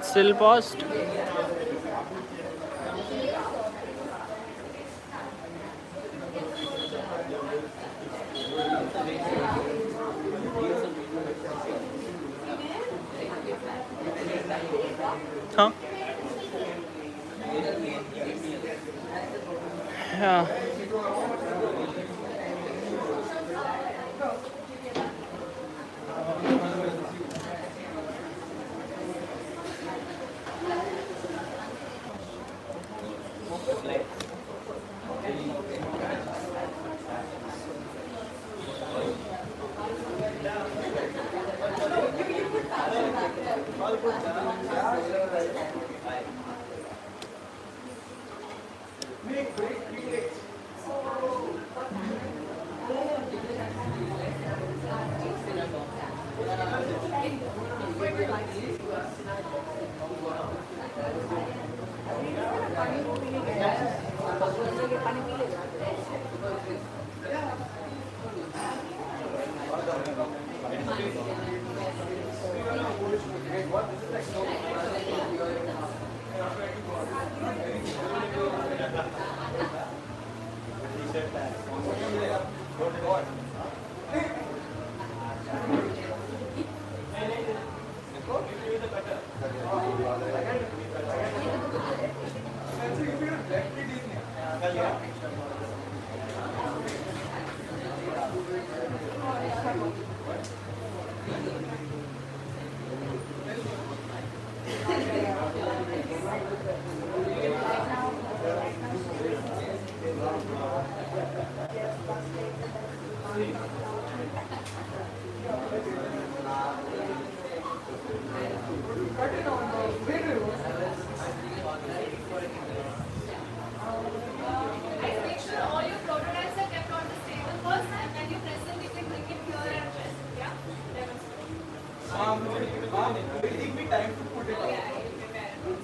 Still paused. Huh? Yeah. Make sure all your prototypes are kept on the table first, and when you present, you can bring it here and present. Yeah? Demonstrate. It will be time to put it on. Yeah, you'll prepare.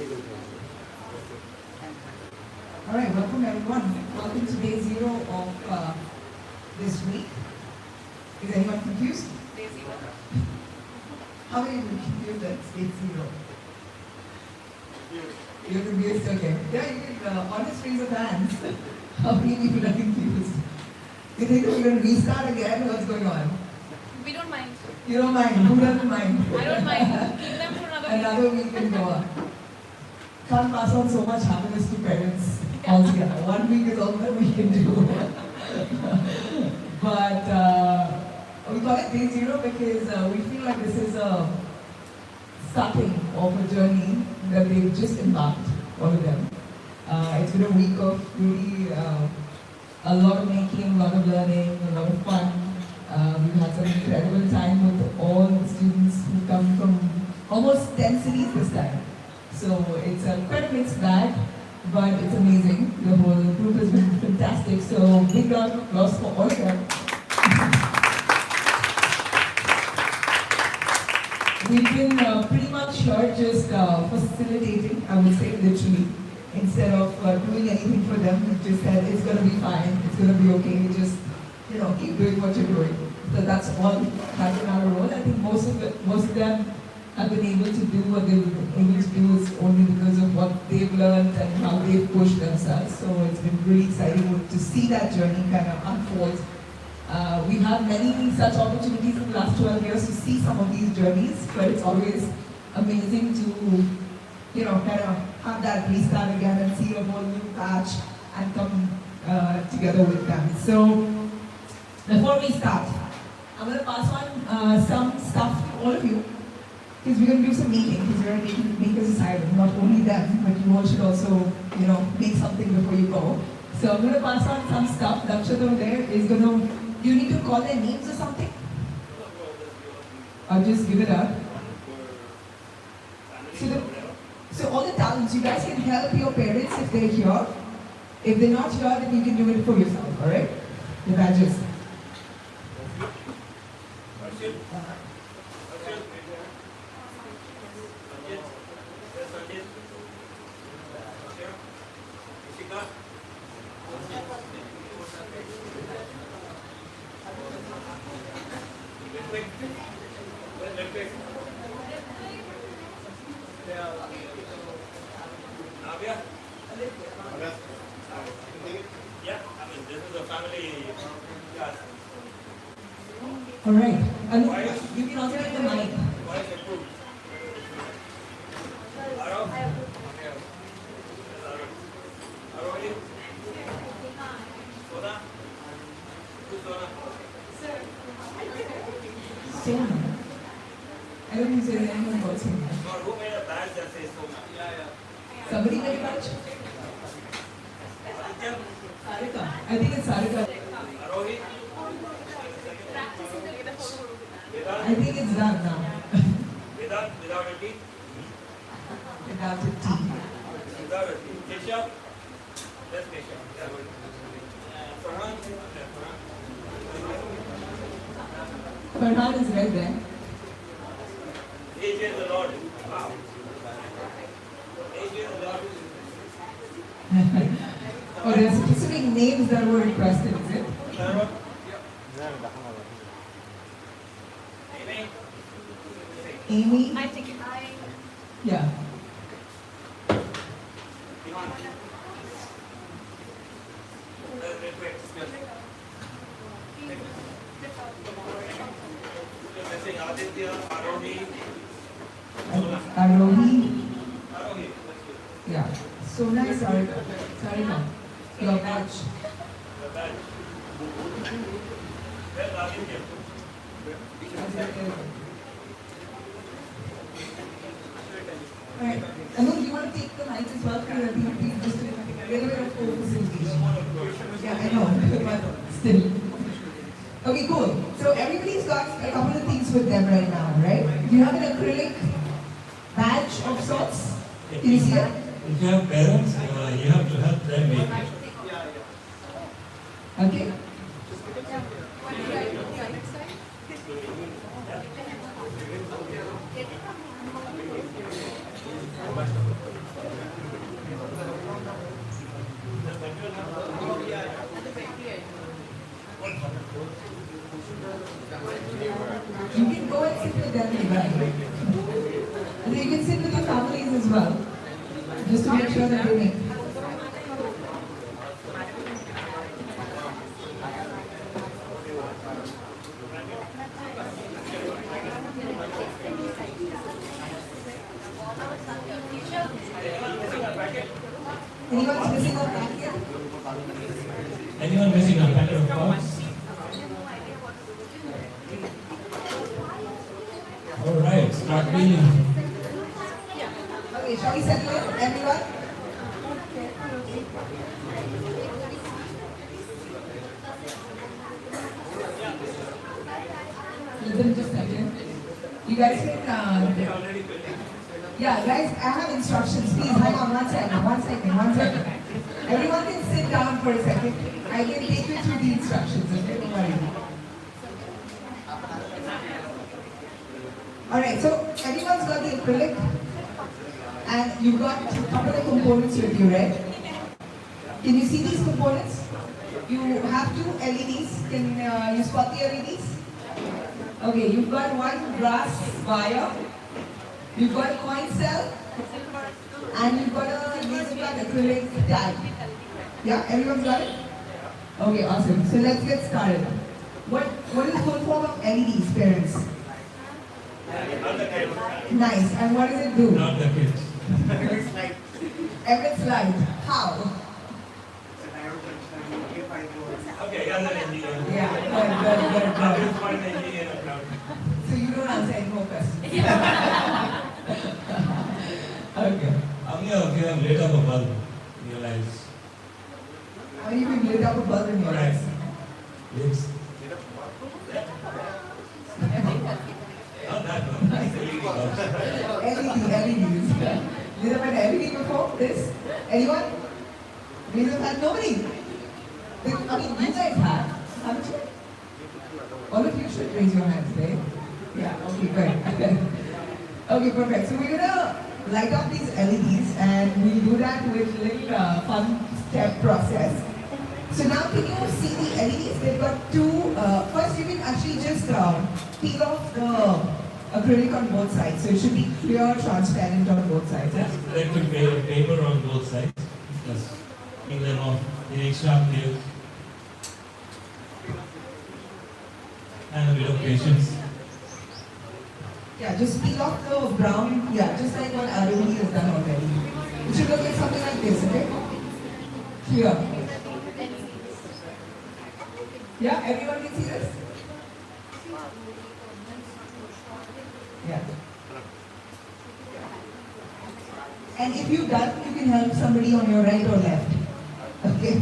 All right, welcome everyone. Welcome to day zero of this week. Is anyone confused? Day zero. How many people confused that it's day zero? You're confused? Okay. Yeah, you can honest raise of hands. How many people are confused? You think that we're going to restart again? What's going on? We don't mind. You don't mind? Who doesn't mind? I don't mind. Keep them for another week. Another week in Goa. Can't pass on so much happiness to parents altogether. 1 week is all that we can do. But we call it day zero because we feel like this is a starting of a journey that they've just embarked, all of them. It's been a week of really a lot of making, a lot of learning, a lot of fun. We've had some incredible time with all the students who come from almost 10 cities this time. So it's quite a mixed bag, but it's amazing. The whole group has been fantastic. So big round of applause for all of them. We've been pretty much here just facilitating, I would say, literally. Instead of doing anything for them, we just said it's going to be fine, it's going to be okay, just, keep doing what you're doing. So that's all has been our role. I think most of them have been able to do what they've been able to do is only because of what they've learned and how they've pushed themselves. So it's been really exciting to see that journey kind of unfold. We've had many such opportunities in the last 12 years to see some of these journeys, but it's always amazing to, kind of have that restart again and see a whole new batch and come together with them. So before we start, I'm going to pass on some stuff to all of you, because we're going to do some making, because we're making Asylum, not only them, but you all should also, make something before you go. So I'm going to pass on some stuff. Dakshata over there is going to, do you need to call their names or something? Or just give it up? So all the talents, you guys can help your parents if they're here. If they're not here, then you can do it for yourself, alright? The badges. Alright. You can also take the mic. Sona. I don't think there's anyone called Sona. Who made a badge that says Sona? Somebody made a badge? Sarika. I think it's Sarika. Arohi? I think it's done now. Without a T? Without a T. Without a T. Keshav? That's Keshav. Yeah. Farhan? Farhan is right there. AJ the Lord. Wow. AJ the Lord. Oh, there are specific names that were requested, is it? Amy? I take it. Yeah. Aditya, Arohi. Arohi? Arohi. Yeah. Sona is Sarika. Sarika. Your badge. The badge. Where's Aditya? Alright. Anu, do you want to take the mic as well? Because I think we just did a little bit of over-facilitation. Yeah, I know. But still. Okay, cool. So everybody's got a couple of things with them right now, right? Do you have an acrylic badge of sorts? Can you see it? If you have parents, you have to help them make it. Okay. well, just to make sure that they make. Anyone's missing a packet? Anyone missing a packet of cards? Alright, start dealing. Okay, shall we settle in, everyone? Let them just settle in. You guys can, yeah, guys, I have instructions. Please hang on one second. Everyone can sit down for a second. I can take you through the instructions, okay? Don't worry. Alright, so everyone's got the acrylic and you've got a couple of components with you, right? Can you see these components? You have two LEDs. Can you spot the LEDs? Okay, you've got one brass wire, you've got a coin cell, and you've got a laser cut acrylic tag. Yeah, everyone's got it? Okay, awesome. So let's get started. What is the full form of LEDs, parents? Nice. And what does it do? Not the kids. Emits light. How? Okay, you're the engineer. Yeah, How do good. you find the engineer in a crowd? So you don't answer any more questions. Okay. How many of you have lit up a bulb in your lives? How many of you lit up a bulb in your eyes? Lips? Not that one. LED bulbs. LEDs. Lit up an LED before this? Anyone? Raise your hand. Nobody. I mean, you guys have. Haven't you? All of you should raise your hands, right? Yeah, okay, good. Okay, perfect. So we're gonna light up these LEDs and we'll do that with a little fun step process. So now can you see the LEDs? They've got two, first you can actually just peel off the acrylic on both sides. So it should be clear, transparent on both sides. Yeah? There could be paper on both sides. Just peel them off. The extra nails. And a bit of patience. Yeah, just peel off the brown, yeah, just like what Aruni has done already. It should look like something like this, okay? Clear. Yeah, everyone can see this? Yeah. And if you've done, you can help somebody on your right or left. Okay?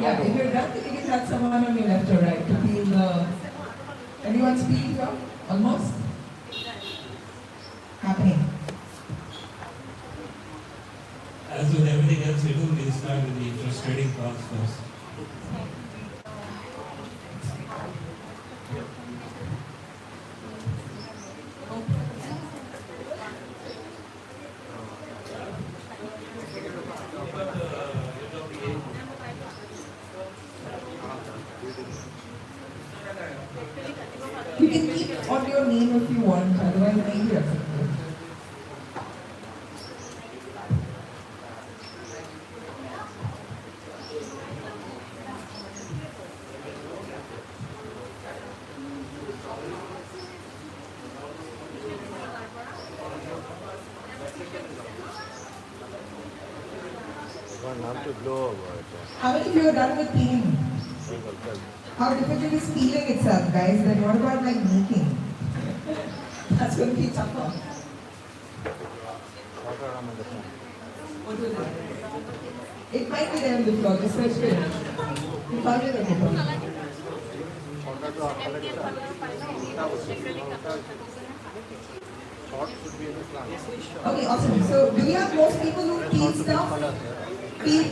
Yeah, if you're done, you can have someone on your left or right to peel the... Everyone's peeled here? Almost? Happening. As with everything else we do, we start with the frustrating parts first. You can keep on your name if you want, otherwise maybe accept it. How many of you are done with peeling? How difficult is peeling itself, guys? Then what about like making? That's going to be tougher. What was it? It might be there on the floor, just search for it. You found it on the floor. Okay, awesome. So, do we have most people who peel stuff? Peel,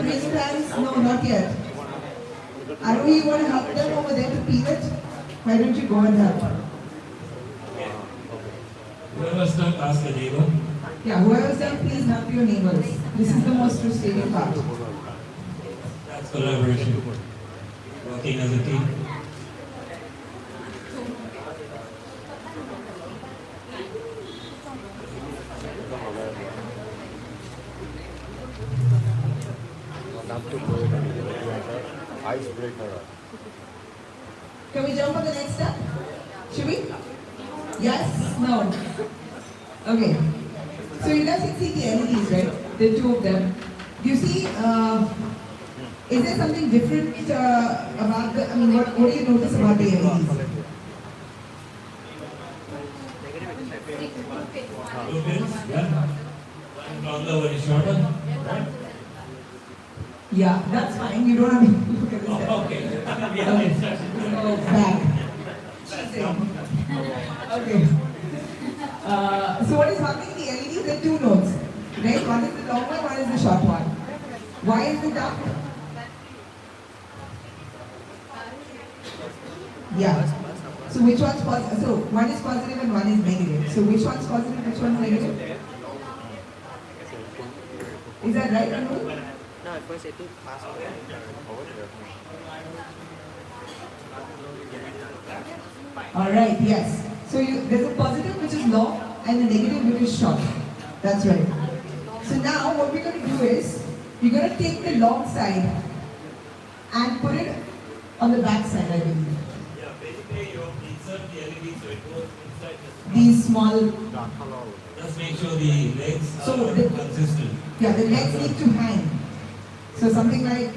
raise your hands? No, not yet. Arun, you want to help them over there to peel it? Why don't you go and help? Whoever's done, ask the neighbor. Yeah, whoever's done, please help your neighbors. This is the most frustrating part. That's collaboration. Working as a team. Icebreaker. Can we jump on the next step? Should we? Yes? No? Okay. So you guys can see the LEDs, right? The two of them. Do you see, is there something different about the, I mean, what do you notice about the LEDs? Two pins, yeah. One longer, one is shorter. Right? Yeah, that's fine. You don't have to look at this. Oh, okay. We have instructions. Oh, back. Cheating. Okay. So what is happening in the LEDs? There are two nodes, right? One is the long one is the short one. Why is it dark? Yeah. So which one's positive? So one is positive and one is negative. So which one's positive, which one's negative? Is that right, Anu? No, at first it took fast. Alright, yes. So there's a positive which is long and a negative which is short. That's right. So now what we're going to do is, we're going to take the long side and put it on the back side, I believe. Yeah, basically you insert the LED so it goes inside the These small, Just make sure the legs So are the- consistent. yeah, the legs need to hang. So something like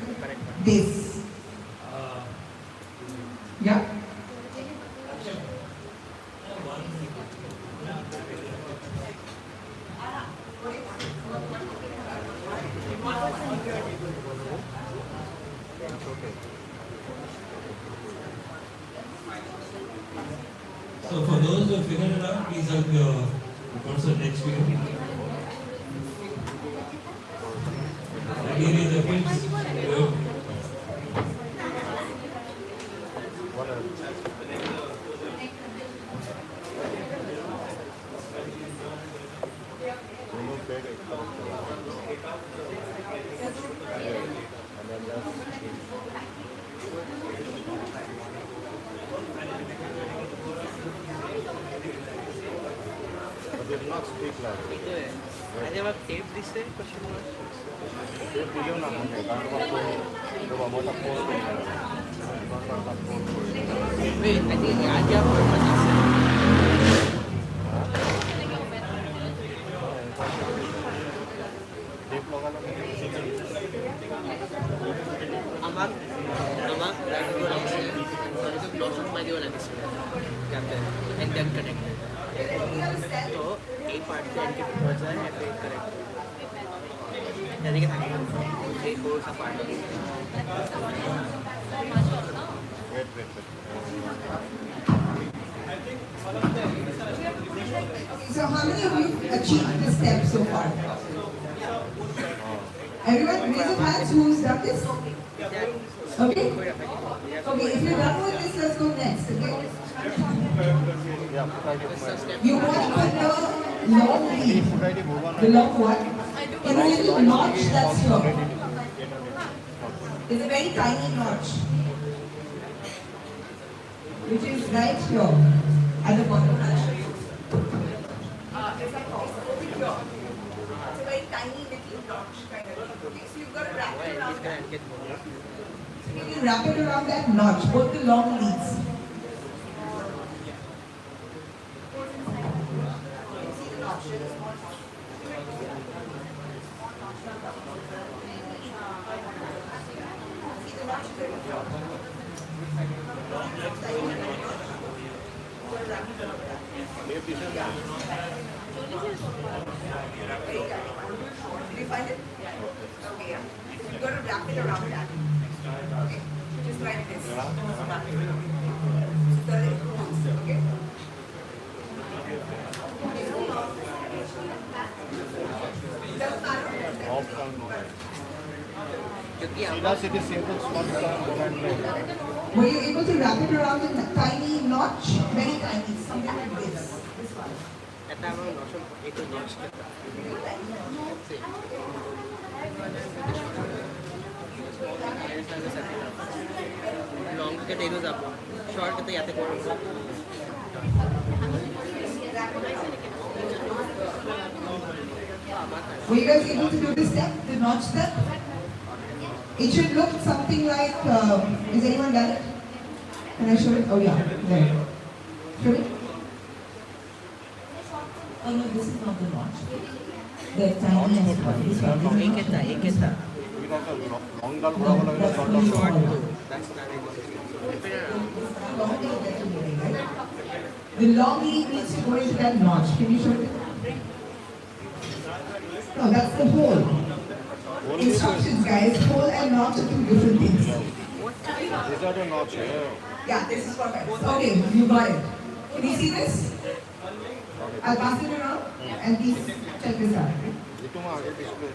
this. Uh, Yeah? So for those who have figured it out, please help your person next to you. Here is the pins. Good. But they do not speak loud. I never taped this day, question mark. They video na muna. Kano ba po? Diba mo ta post ko na. Wait, I think the idea purpose is Tape lang alam. Amak, lagi ko lang siya. Sorry, so close up my wala this way. And then connect. So, A part से anti हो जाए या फिर correct यानी कि A को सा part Wait. So how many of you achieved this step so far? Everyone raise your hands who's done this? Okay? Okay, if you're done with this, let's go next, okay? Yeah, put ID mobile. You want to put the long lead, Put ID mobile. the long one, in a little notch that's here. It's a very tiny notch, which is right here, at the bottom. I'll show you. It's like this, over here. It's a very tiny little notch, kind of. Okay, so you've got to wrap it around that. So you can wrap it around that notch, both the long leads. See the notch, there's a small notch. See the notch there? Tape this is. Did you find it? Okay, yeah. You've got to wrap it around that. Okay, just like this. So that it holds, okay? Doesn't matter. Off count. क्योंकि Sida city simple small command line. Were you able to wrap it around in a tiny notch? Very tiny, something like this. This one. at আমার নশম একটু নশ long के तेज आप short के तो याते करो Were you guys able to do this step, the notch step? It should look something like, is anyone done it? Can I show it? Oh yeah, there. Show it? Oh no, this is not the notch. The tiny one. This one. एक है long ডাল ঘোরাবো লাগে short ডাল short तो that's not The long lead needs to go into that notch. Can you show it? No, that's the hole. Instructions, guys. Hole and notch are two different things. These are the notch here. Yeah, this is perfect. Okay, you got it. Can you see this? I'll pass it around and please check this out. একটু আগে display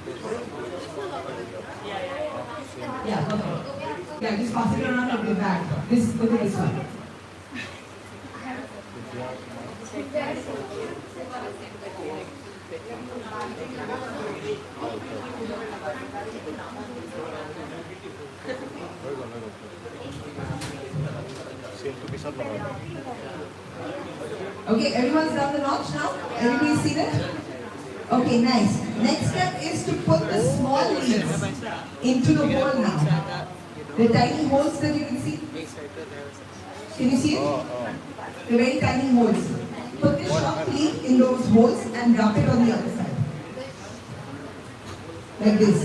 Yeah, okay. Yeah, just pass it around and get back. Look at this one. Same to পিসার লাগাবো Okay, everyone's done the notch now? Everybody's seen it? Okay, nice. Next step is to put the small leads into the hole now. The tiny holes that you can see. Can you see it? The very tiny holes. Put the sharp lead in those holes and drop it on the other side. Like this.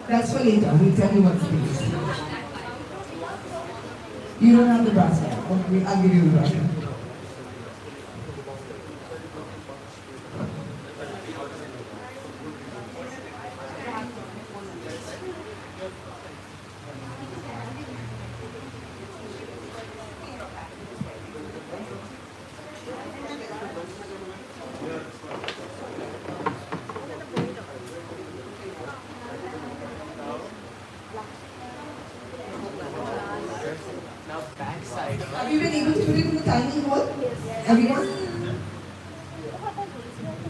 That's for later. We'll tell you what's this. You don't have the brass yet. Okay, I'll give you the brass. now back side Have you been able to put it in the tiny hole? Everyone?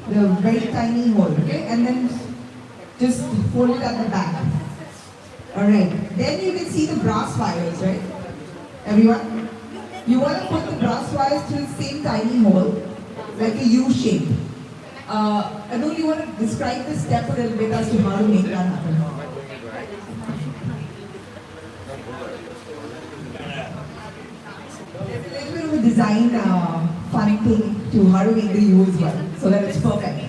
The very tiny hole, okay? And then just fold it at the back. Alright. Then you can see the brass wires, right? Everyone? You want to put the brass wires through the same tiny hole, like a U shape. I know you want to describe the step a little bit as to how to make that happen. There's a little bit of a design funny thing to how to make the U as well, so that it's perfect.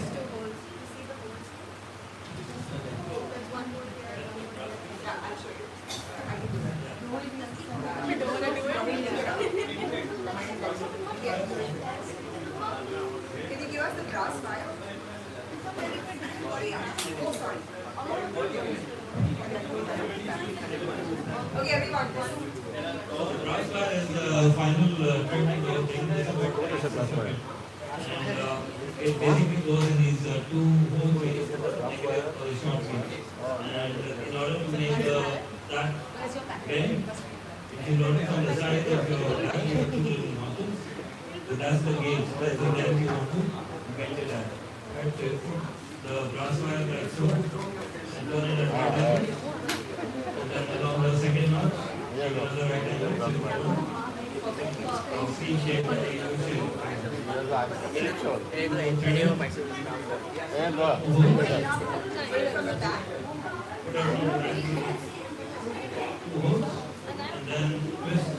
Can you give us the brass wire? Oh, sorry. Okay, everyone. Brass wire is the final technique of taking this about and it basically goes in these two hole ways, negative or short ways. And in order to make that bend, if you notice on the side of your back, you have two little nozzles. So that's the gauge, that's the length you want to bend it at. Right? So you put the brass wire like so, and turn it at right angle. And then along the second notch, another right angle. So you put C shape or a U shape. video paisa and Put it on the right. Two holes, and then twist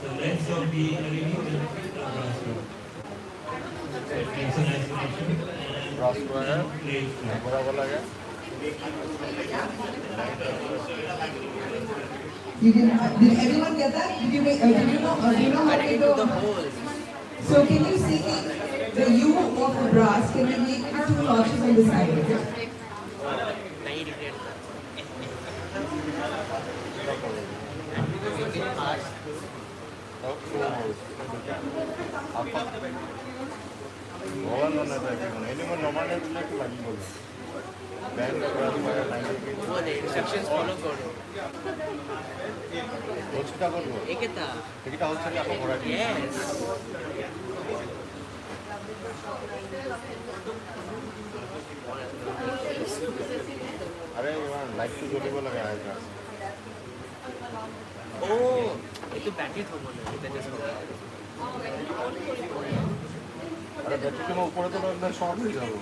the legs of the LED with the brass wire. So it makes a nice connection and brass wire play it flat. ঘোরাবো লাগে You can, did everyone get that? Did you make, do you know how to into the do? hole So can you see the U of the brass? Can you make the two notches on the side? Okay? नहीं different you can pass ভগবান মনে হয় animal normal একটু লাগি বলবো Then crossfire 90 वो नहीं instructions follow करो হচ্ছেটা করবো एक था এটা হচ্ছে কি আপনি ঘোরা yes আরে ইমান লাইট তো জ্বলিব লাগে আইকা ओ ये तो बैटरी थोड़ा ना इतना जैसा আরে ব্যাটারি কেন উপরে তো না শর্ট হয়ে যাবো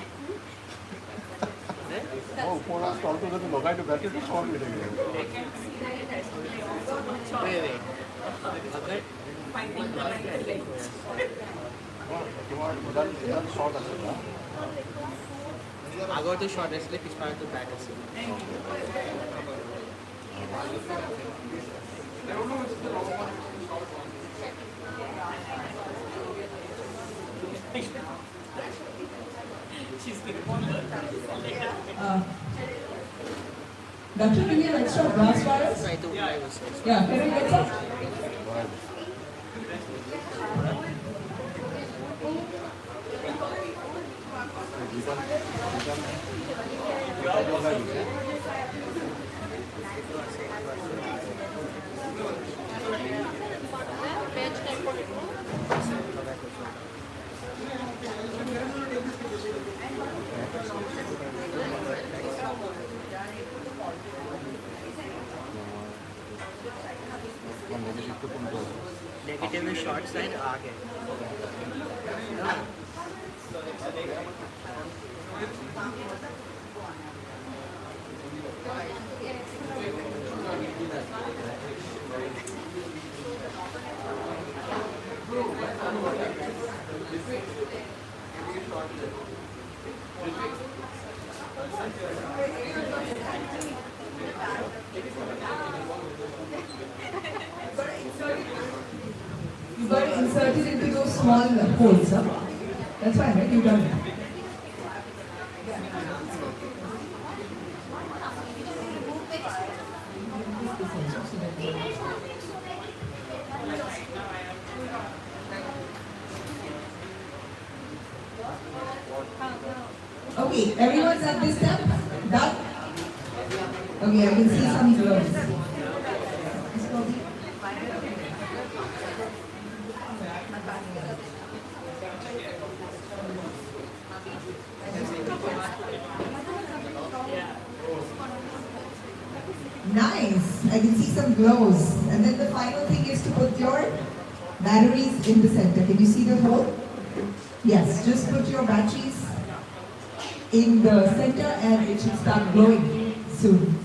ও উপরে স্টল তো যদি লগাই তো ব্যাটারি তো শর্ট হয়ে যাবে wait अगर তোমার উদান শর্ট আছে না अगर तो शॉर्ट है इसलिए पिछवाड़े तो बैट है Doctor, do you have extra brass wires? नहीं तो Yeah, can we get some? Negative में शॉर्ट साइड आ गए You got to insert it into those small holes, huh? That's fine, right? You've done it. Okay, everyone's at this step? Done? Okay, I can see some gloves. Nice. I can see some glows. And then the final thing is to put your batteries in the center. Can you see the hole? Yes, just put your batteries in the center and it should start glowing soon.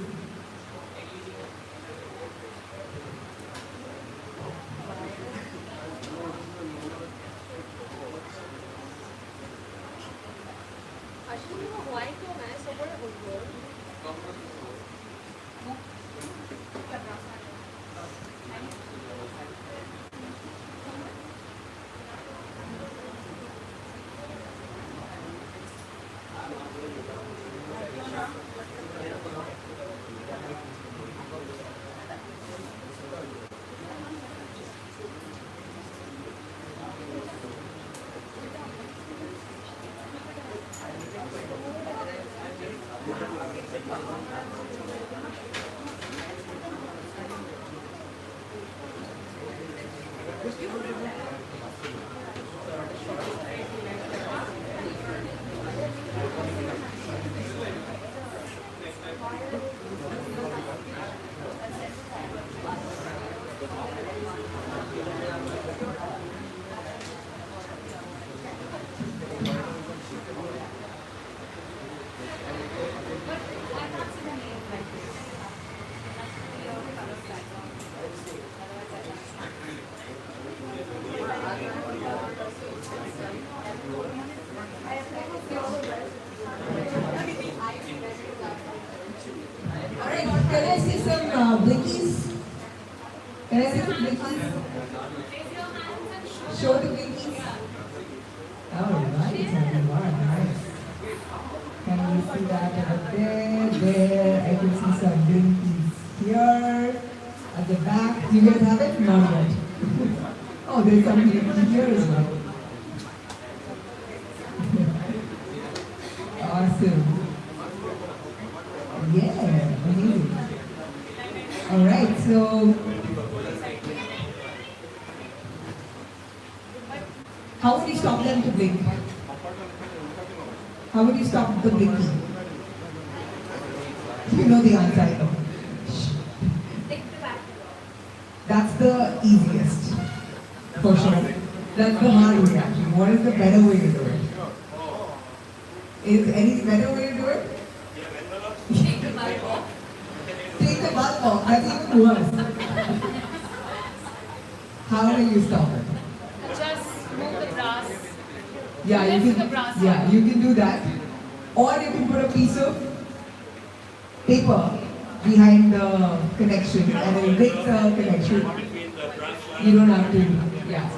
Can I see some blinkies? Can I see some blinkies? Show the blinkies. Alright, everyone, nice. Can you see that over there? There, I can see some blinkies here. At the back, do you guys have it? Not yet. Oh, there's some blinkies here as well. Awesome. Alright, so how would you stop them to blink? How would you stop the blinking? You know the answer, I know. Take the back. That's the easiest, for sure. That's the hard way actually. What is the better way to do it? Is any better way to do it? Take the back off. Take the bulb off. That's even worse. How will you stop it? Just move the grass. Yeah, you Lift can. the brass Yeah, up. you can do that. Or you can put a piece of paper behind the connection and it'll break the connection. You don't have to. Yeah.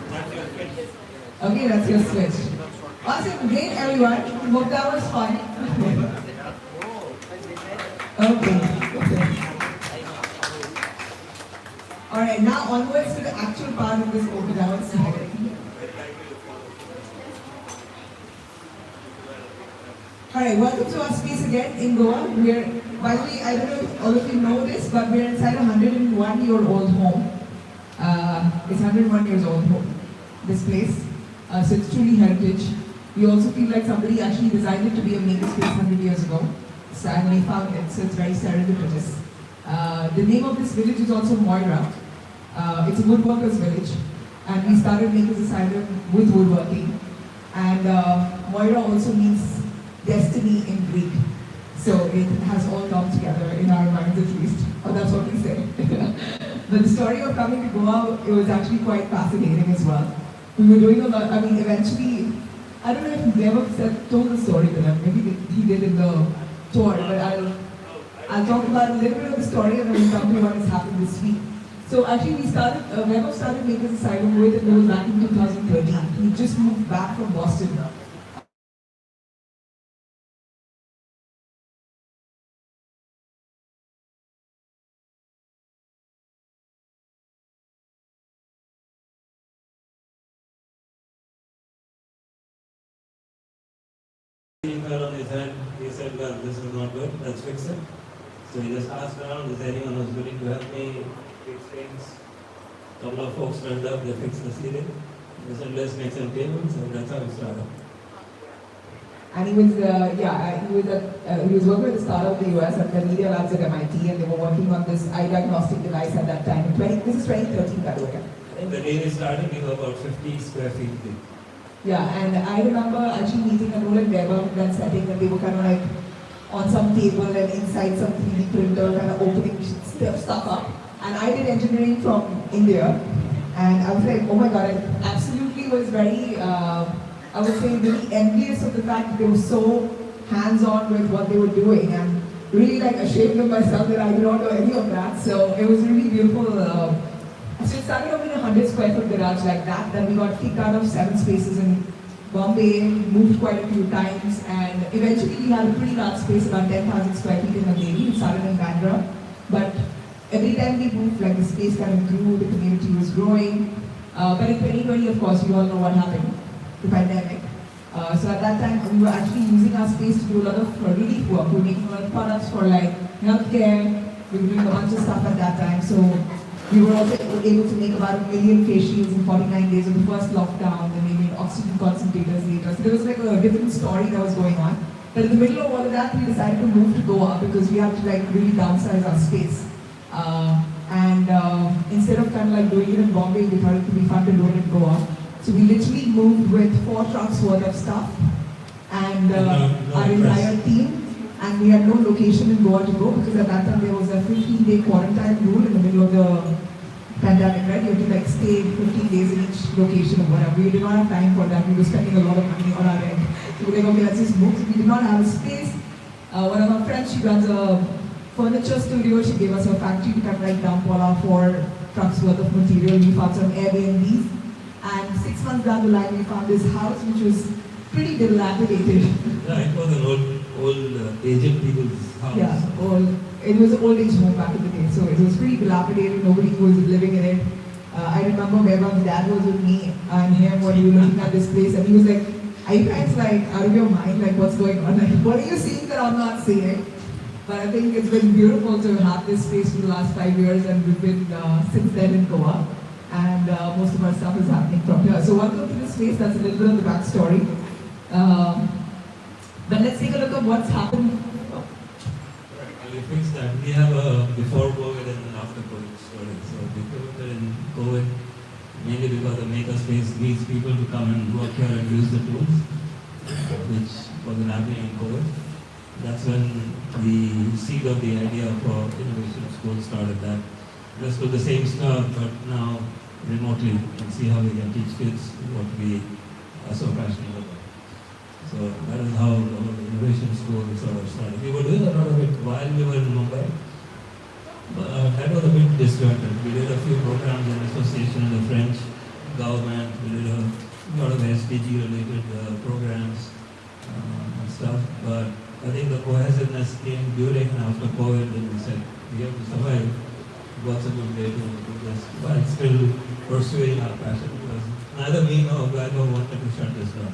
Okay, that's your switch. Awesome, great everyone. Hope that was fun. Okay. Alright, now onwards to the actual part of this open house. Alright, welcome to our space again in Goa. We're, by the way, I don't know if all of you know this, but we're inside a 101-year-old home. It's 101 years old home, this place. So it's truly heritage. We also feel like somebody actually designed it to be a makerspace 100 years ago. So, and we found it, so it's very serendipitous. The name of this village is also Moira. It's a woodworkers village. And we started Makers Asylum with woodworking. And Moira also means destiny in Greek. So it has all come together in our minds at least. Or that's what we say. But the story of coming to Goa, it was actually quite fascinating as well. We were doing a lot, I mean, eventually, I don't know if you've ever told the story to them. Maybe he did in the tour, but I'll talk about a little bit of the story and then we'll come to what has happened this week. So actually we started, Webber started Makers Asylum with, and it was back in 2013. He just moved back from Boston. He fell on his head. He said, well, this is not good, let's fix it. So he just asked around, is there anyone who's willing to help me fix things? A couple of folks turned up, they fixed the ceiling. They said, let's make some tables, and that's how we started. And he was, he was working with a startup in the US at the Media Labs at MIT, and they were working on this eye diagnostic device at that time. This is 2013, by the way. I think the day we started, we were about 50 square feet big. Yeah, and I remember actually meeting a Roland Weber in that setting, and they were kind of like on some table and inside some 3D printer, kind of opening stuff up. And I did engineering from India, and I was like, oh my god, I absolutely was very, I would say, really envious of the fact that they were so hands-on with what they were doing, and really like ashamed of myself that I did not know any of that. So it was really beautiful. So it started off in a 100 square foot garage like that. Then we got kicked out of 7 spaces in Bombay, moved quite a few times, and eventually we had a pretty large space, about 10,000 square feet in Nandeli. It started in Bandra. But every time we moved, like the space kind of grew, the community was growing. But in 2020, of course, we all know what happened, the pandemic. So at that time, we were actually using our space to do a lot of relief work. We were making a lot of products for like healthcare. We were doing a bunch of stuff at that time. So we were also able to make about 1 million face shields in 49 days of the first lockdown, and we made oxygen concentrators later. So there was like a different story that was going on. But in the middle of all of that, we decided to move to Goa because we had to like really downsize our space. Instead of kind of like doing it in Bombay, we thought it would be fun to do it in Goa. So we literally moved with 4 trucks worth of stuff and our entire team. And we had no location in Goa to go because at that time there was a 15-day quarantine rule in the middle of the pandemic, right? You had to like stay 15 days in each location or whatever. We did not have time for that. We were spending a lot of money on our rent. So we were like, okay, let's just move. So we did not have a space. One of our friends, she runs a furniture studio. She gave us her factory to kind of like dump all our 4 trucks worth of material. We found some Airbnbs. And 6 months down the line, we found this house which was pretty dilapidated. Yeah, it was an old aged people's house. Yeah, it was an old age home back in the day, so it was pretty dilapidated. Nobody was living in it. I remember Bebam's dad was with me and him when we were looking at this place, and he was like, "Are you guys like out of your mind? Like, what's going on? Like, what are you seeing that I'm not seeing?" But I think it's been beautiful to have this space for the last 5 years, and we've been since then in Goa. And most of our stuff is happening from here. So welcome to this space. That's a little bit of the backstory. But let's take a look at what's happened. We fixed that. We have a before COVID and an after COVID story. So before in COVID, mainly because the makerspace needs people to come and work here and use the tools, which wasn't happening in COVID. That's when the seed of the idea for innovation school started. That just with the same stuff, but now remotely, and see how we can teach kids what we are so passionate about. So that is how the whole innovation school sort of started. We were doing a lot of it while we were in Mumbai. But that was a bit disjointed. We did a few programs in association with the French government. We did a lot of SDG related programs and stuff. But I think the cohesiveness came during and after COVID, and we said we have to survive. What's a good way to do this while still pursuing our passion? Because neither me nor Gago wanted to shut this down.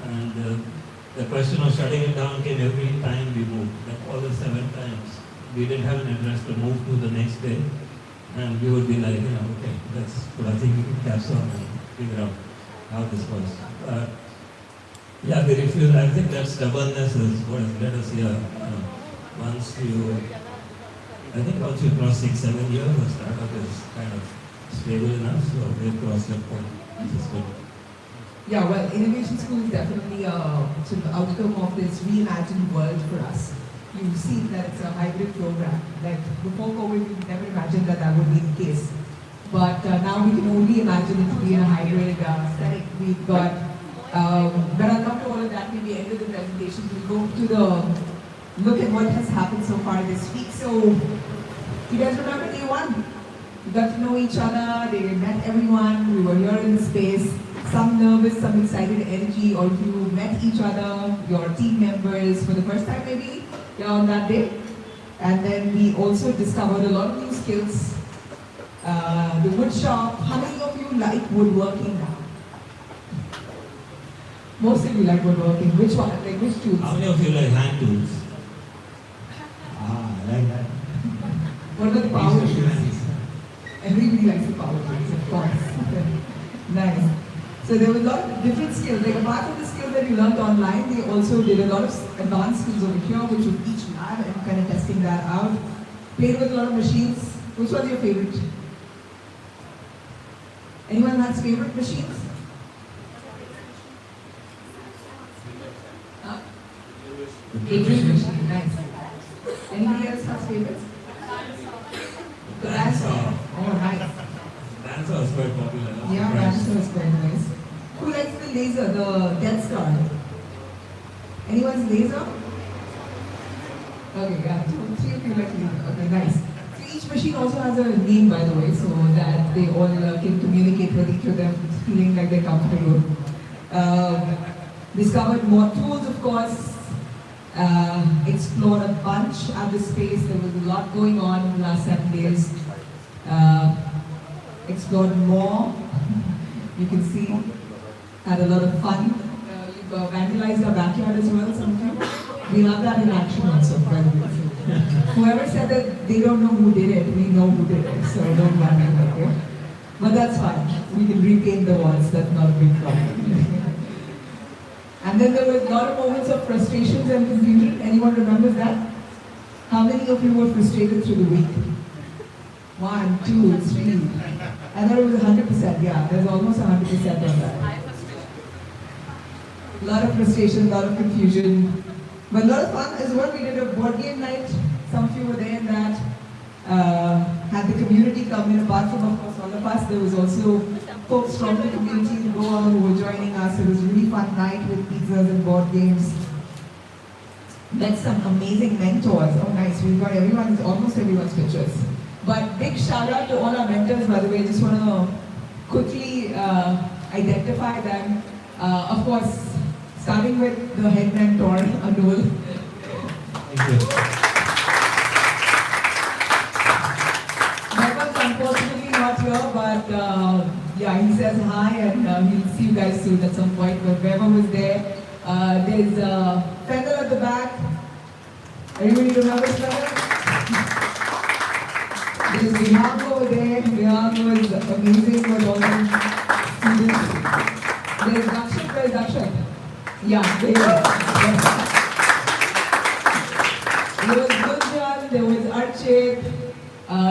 And the question of shutting it down came every time we moved. Like all the 7 times, we didn't have an address to move to the next day. And we would be like, okay, let's put our thinking caps on and figure out how this was. Yeah, we refused. I think that stubbornness is what has led us here. Once you cross 6-7 years, the startup is kind of stable enough, so we've crossed that point, which is good. Yeah, well, Innovation School is definitely a sort of outcome of this reimagined world for us. You've seen that it's a hybrid program. Like before COVID, we never imagined that that would be the case. But now we can only imagine it to be in a hybrid setting. We've got, but I'll come to all of that maybe end of the presentation. We'll go to the look at what has happened so far this week. So, you guys remember day 1? We got to know each other, they met everyone, we were here in the space. Some nervous, some excited energy, or if you met each other, your team members for the first time maybe, on that day. And then we also discovered a lot of new skills. The wood shop, how many of you like woodworking now? Most of you like woodworking. Which one? Like which tools? How many of you like hand tools? I like that. What about the power tools? Everybody likes the power tools, of course. Nice. So there were a lot of different skills. Like apart from the skills that you learned online, they also did a lot of advanced skills over here, which would each lab and kind of testing that out. Played with a lot of machines. Which was your favorite? Anyone has favorite machines? The drill machine, nice. Anybody else has favorites? The bandsaw. Oh, nice. Bandsaw is quite popular. Yeah, bandsaw is quite nice. Who likes the laser, the Death Star? Anyone's laser? Okay, yeah, 2, 3 of you like laser. Okay, nice. So each machine also has a name, by the way, so that they all can communicate with each of them, feeling like they're comfortable. Discovered more tools, of course. Explored a bunch at the space. There was a lot going on in the last 7 days. Explored more. You can see. Had a lot of fun. You've vandalized our backyard as well, some of you. We have that in action also, by the way. Whoever said that they don't know who did it, we know who did it, so don't worry, okay? But that's fine. We can repaint the walls, that's not a big problem. And then there were a lot of moments of frustrations and confusion. Anyone remembers that? How many of you were frustrated through the week? 1, 2, 3. I thought it was 100%. Yeah, there's almost 100% on that. A lot of frustration, a lot of confusion. But a lot of fun as well. We did a board game night. Some of you were there in that. Had the community come in. Apart from, of course, all of us, there was also folks from the community in Goa who were joining us. It was a really fun night with pizzas and board games. Met some amazing mentors. Oh, nice. We've got almost everyone's pictures. But big shout out to all our mentors, by the way. I just want to quickly identify them. Of course, starting with the head mentor, Anul. Thank you. Never's unfortunately not here, but yeah, he says hi and he'll see you guys soon at some point. But Beva was there. There's Fendel at the back. Anybody remember Struggle? There's Vihang over there. Vihang was amazing with all the students. There's Dakshat. Where's Dakshat? Yeah, there you go. There was Gunjan, there was Archit.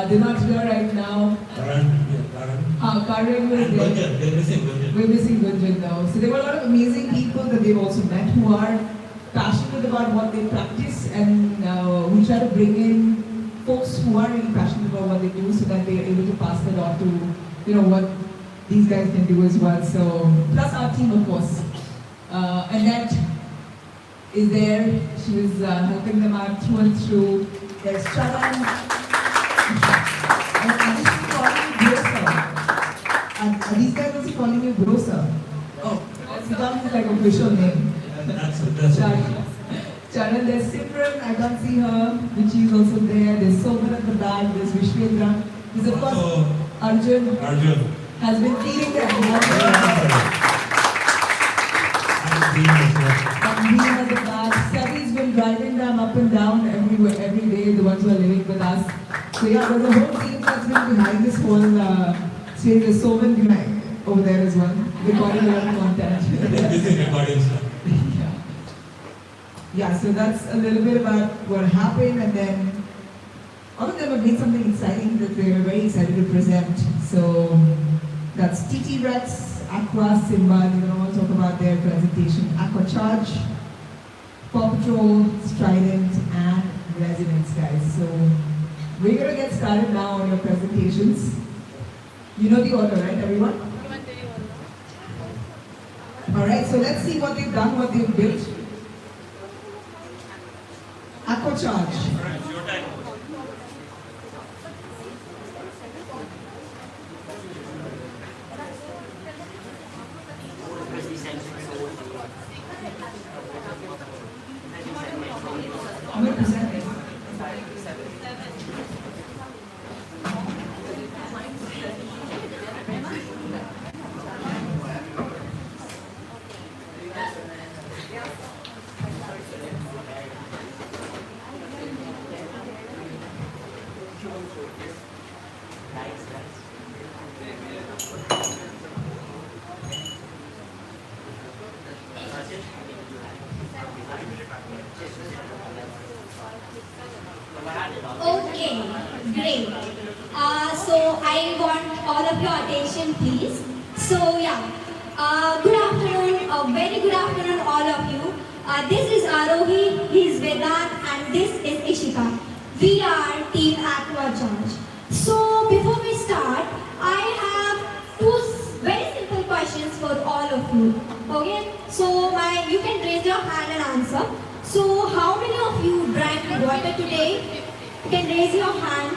They're not here right now. Karan was And there. Gunjan, they're missing Gunjan. We're missing Gunjan now. So there were a lot of amazing people that they've also met who are passionate about what they practice and who try to bring in folks who are really passionate about what they do so that they're able to pass that on to, what these guys can do as well. So, plus our team, of course. Annette is there. She was helping them out through and through. There's Charan. And she's calling you Grocer. And these guys also calling you Grocer. Oh, Siddharth is like official name. That's Charan, there's Simran, I can't see her, but she's also there. There's Soman at the back, there's Vishwendra. There's of course Arjun has been feeding them. And Veem at the back. Savi's been driving them up and down every day, the ones who are living with us. So yeah, there's a whole team that's been behind this whole series. There's Soman behind over there as well, recording a lot of content. This is recording stuff. Yeah, so that's a little bit about what happened, and then all of them have made something exciting that they were very excited to present. So that's TT Rex, Aqua, Simba, they're going to all talk about their presentation. Aqua Charge, Paw Patrol, Strident, and Resonance, guys. So we're going to get started now on your presentations. You know the order, right, everyone? Alright, so let's see what they've done, what they've built. Aqua Charge. I'm going to present it. Okay, great. So I want all of your attention, please. So yeah, good afternoon, very good afternoon, all of you. This is Arohi, he's Vedant, and this is Ishika. We are Team Aqua Charge. So before we start, I have two very simple questions for all of you. Okay, so you can raise your hand and answer. So how many of you drank water today? You can raise your hand.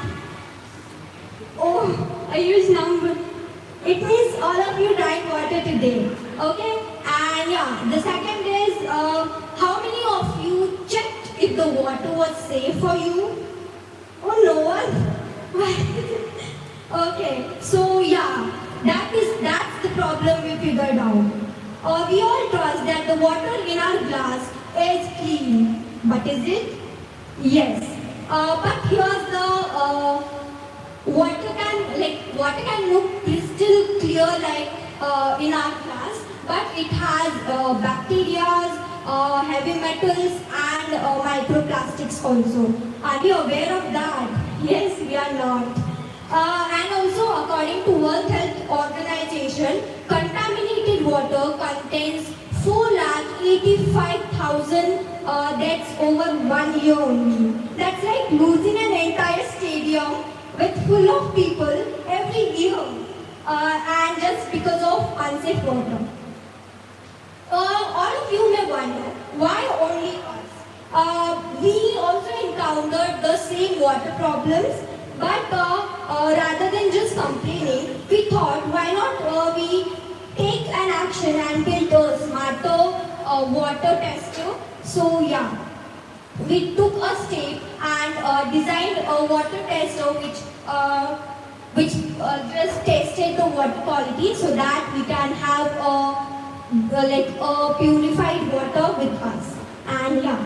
Oh, a huge number. It means all of you drank water today. Okay? And yeah, the second is, how many of you checked if the water was safe for you? Oh, no one? Okay, so yeah, that's the problem we figured out. We all trust that the water in our glass is clean, but is it? Yes. But here's the water can look crystal clear like in our glass, but it has bacteria, heavy metals, and microplastics also. Are we aware of that? Yes, we are not. And also, according to World Health Organization, contaminated water contains 485,000 deaths over 1 year only. That's like losing an entire stadium with full of people every year, and just because of unsafe water. All of you may wonder, why only us? We also encountered the same water problems, but rather than just complaining, we thought, why not we take an action and build a smarter water tester. So yeah, we took a step and designed a water tester which just tested the water quality so that we can have a purified water with us. And yeah.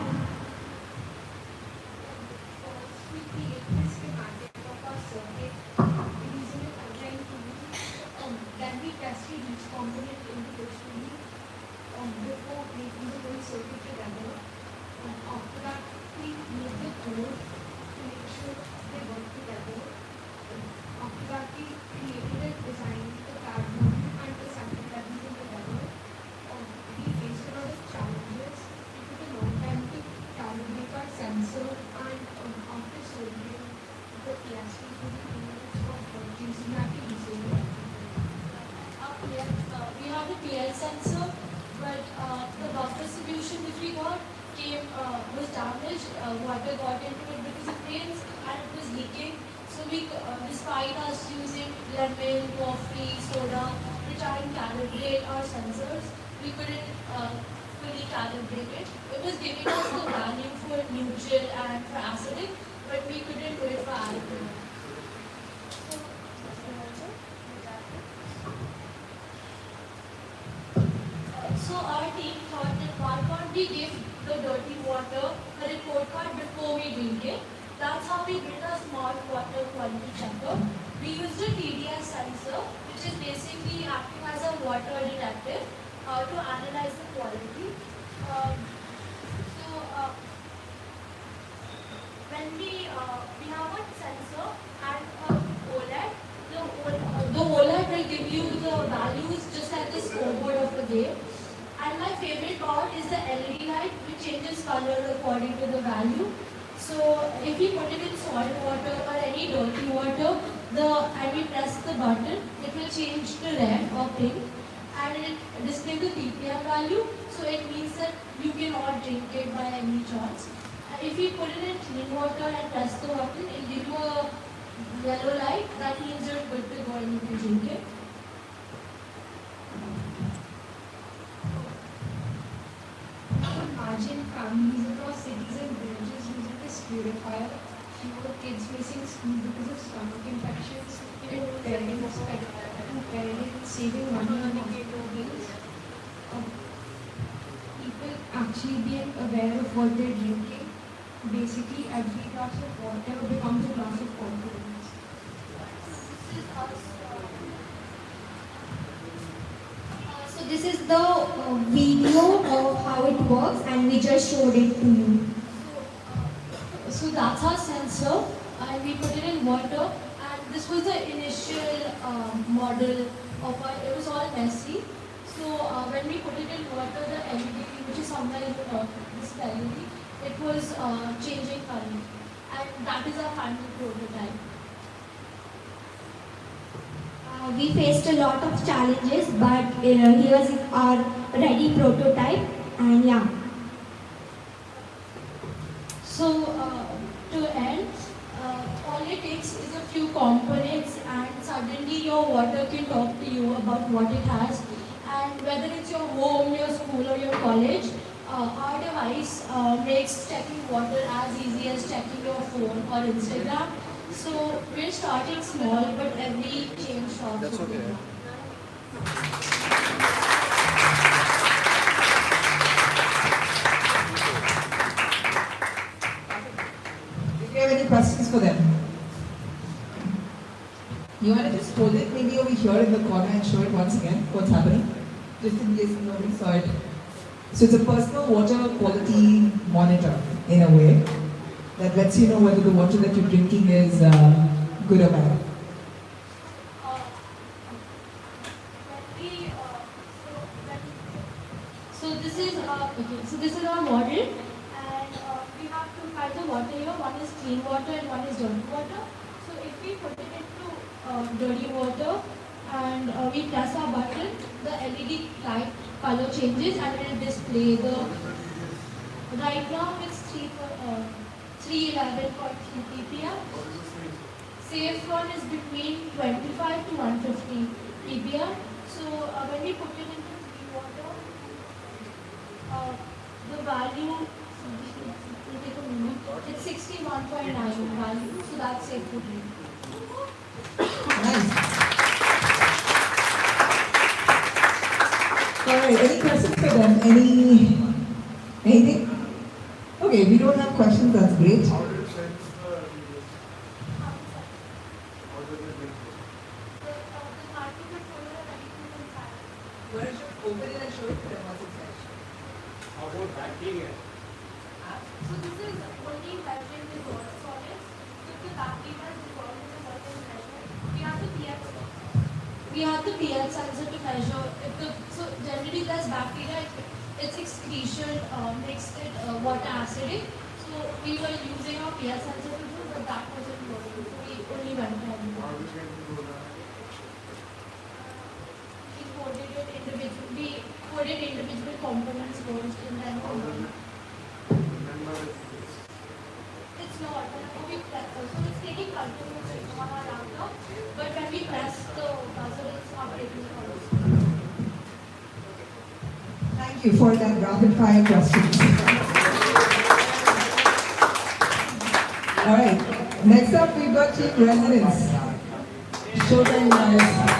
connection which we got was damaged. Water got into it because of rains and it was leaking. So we, despite us using lemon, coffee, soda to try and calibrate our sensors, we couldn't fully calibrate it. It was giving us the value for neutral and for acidic, but we couldn't do it for alkaline. So our team thought that why can't we give the dirty water a report card before we drink it? That's how we built a smart water quality checker. We used a TDS sensor, which is basically acting as a water detective to analyze the quality. When we have a sensor and a OLED, the OLED will give you the values just like the scoreboard of the game. And my favorite part is the LED light, which changes color according to the value. So if we put it in salt water or any dirty water, and we press the button, it will change to red or pink, and it display the ppm value. So it means that you cannot drink it by any chance. And if we put it in clean water and press the button, it will give you a yellow light. That means you're good to go and you can drink it. Imagine families across cities and villages using this purifier, fewer kids missing school because of stomach infections, and parents saving money on hospital bills. People actually being aware of what they're drinking. Basically, every glass of water becomes a glass of confidence. So this is the video of how it works, and we just showed it to you. So that's our sensor, and we put it in water. And this was the initial model of our. It was all messy. So when we put it in water, the LED, which is somewhere in this LED, it was changing color, and that is our final prototype. We faced a lot of challenges, but here's our ready prototype, and yeah. So to end, all it takes is a few components, and suddenly your water can talk to you about what it has. And whether it's your home, your school, or your college, our device makes checking water as easy as checking your phone or Instagram. So we're starting small, but every change starts. That's with okay. you. If you have any questions for them, you want to just hold it maybe over here in the corner and show it once again, what's happening, just in case nobody saw it. So it's a personal water quality monitor in a way that lets you know whether the water that you're drinking is good or bad. So this is okay. So this is our model, and we have two kinds of water here. One is clean water and one is dirty water. So if we put it into dirty water and we press our button, the LED light color changes and it will display the. Right now it's 311.3 ppm. Safe one is between 25 to 150 ppm. So when we put it into clean water, the value will take a minute. It's 61.9 value, so that's safe to drink. Nice. Alright, any questions for them? Anything? Okay, we don't have questions, that's great. How do you sense the videos? How does it make Where should open it and show it to them what's inside? How about bacteria? So this is only measuring the solids. So if the bacteria is dissolved in a certain measure, we have the pH sensor to measure if so generally there's bacteria, its excretion makes it water acidic. So we were using our pH sensor to do, but that wasn't working. So we only went ahead and How do you get to do that? we coded it individually. We coded individual components first and then combine. It's not. Whenever we press, so it's taking continuously on our laptop, but when we press the buzzer, it's not taking colors. Thank you for that rapid fire question. All right. Next up, we've got Team Resonance. Showtime guys.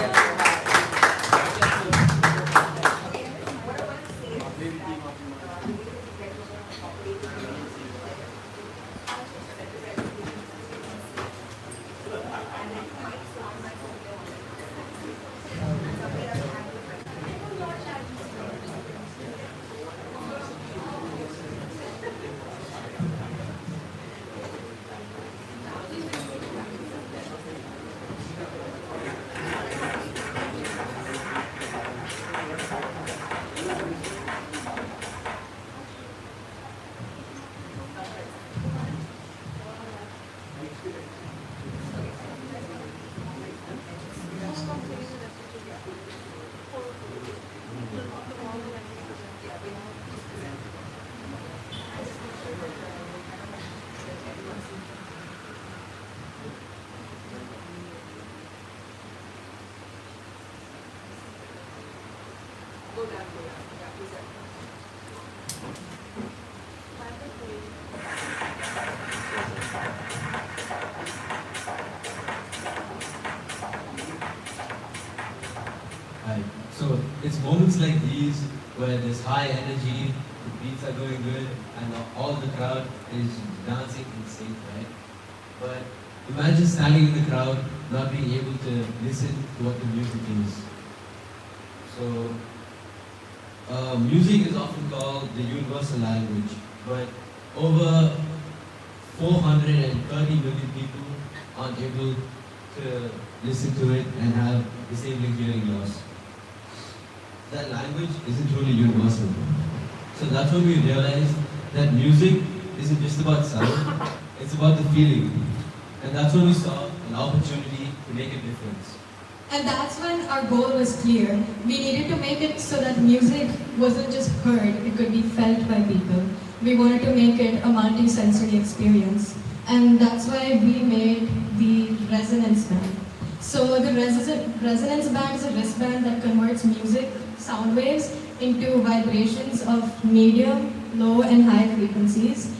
Right. So it's moments like these where there's high energy, the beats are going good, and all the crowd is dancing in sync, right? But imagine standing in the crowd, not being able to listen to what the music is. So, music is often called the universal language, but over 430 million people aren't able to listen to it and have disabling hearing loss. That language isn't truly universal. So that's when we realized that music isn't just about sound, it's about the feeling. And that's when we saw an opportunity to make a difference. And that's when our goal was clear. We needed to make it so that music wasn't just heard, it could be felt by people. We wanted to make it a multi-sensory experience. And that's why we made the Resonance Band. So the Resonance Band is a wristband that converts music, sound waves, into vibrations of medium, low and high frequencies.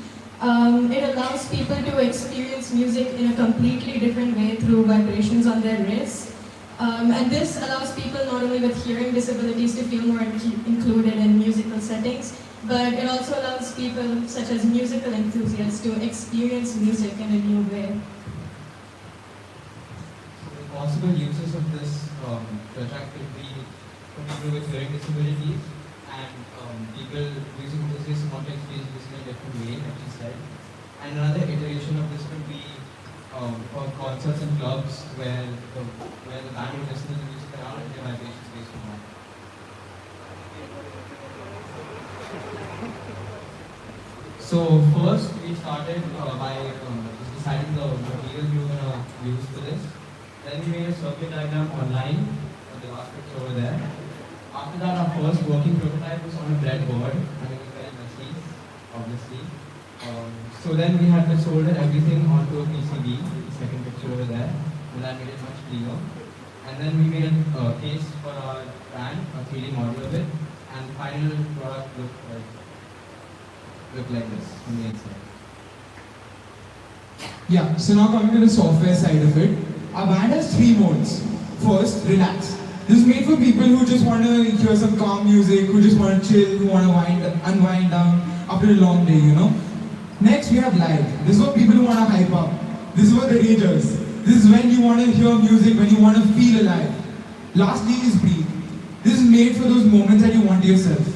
It allows people to experience music in a completely different way through vibrations on their wrists. And this allows people not only with hearing disabilities to feel more included in musical settings, but it also allows people such as musical enthusiasts to experience music in a new way. The possible uses of this project could be for people with hearing disabilities and people music enthusiasts who want to experience music in a different way, like you said. And another iteration of this could be for concerts and clubs where the band would listen to the music around and their vibrations based on that. So first we started by deciding the material we were going to use for this. Then we made a circuit diagram online, the last picture over there. After that, our first working prototype was on a breadboard, and it was very messy, obviously. So then we had to solder everything onto a PCB, the second picture over there, and that made it much cleaner. And then we made a case for our brand, a 3D model of it, and the final product looked like this on the inside. Yeah, so now coming to the software side of it, our band has 3 modes. First, relax. This is made for people who just want to hear some calm music, who just want to chill, who want to unwind down after a long day, you know. Next, we have live. This is for people who want to hype up. This is for the ragers. This is when you want to hear music, when you want to feel alive. Lastly is breathe. This is made for those moments that you want yourself.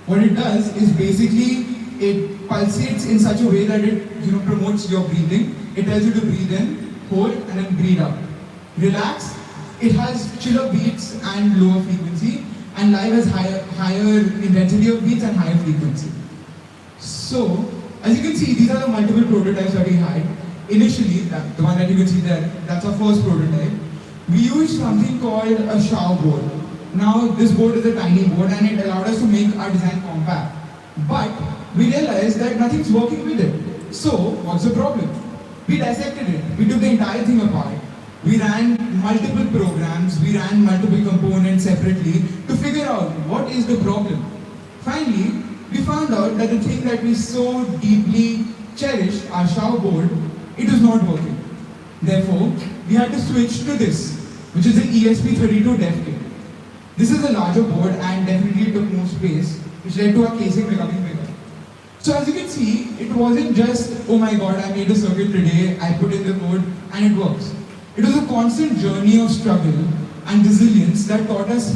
What it does is basically, it pulsates in such a way that it promotes your breathing. It tells you to breathe in, hold, and then breathe out. Relax. It has chiller beats and lower frequency, and live has higher intensity of beats and higher frequency. So, as you can see, these are the multiple prototypes that we had. Initially, the one that you can see there, that's our first prototype. We used something called a shower board. Now, this board is a tiny board and it allowed us to make our design compact we realized that nothing's working with it. So, what's the problem? We dissected it. We took the entire thing apart. We ran multiple programs, we ran multiple components separately to figure out what is the problem. Finally, we found out that the thing that we so deeply cherished, our shower board, it was not working. Therefore, we had to switch to this, which is the ESP32 dev kit. This is a larger board and definitely took more space, which led to our casing becoming bigger. So as you can see, it wasn't just, oh my god, I made a circuit today, I put in the code and it works. It was a constant journey of struggle and resilience that taught us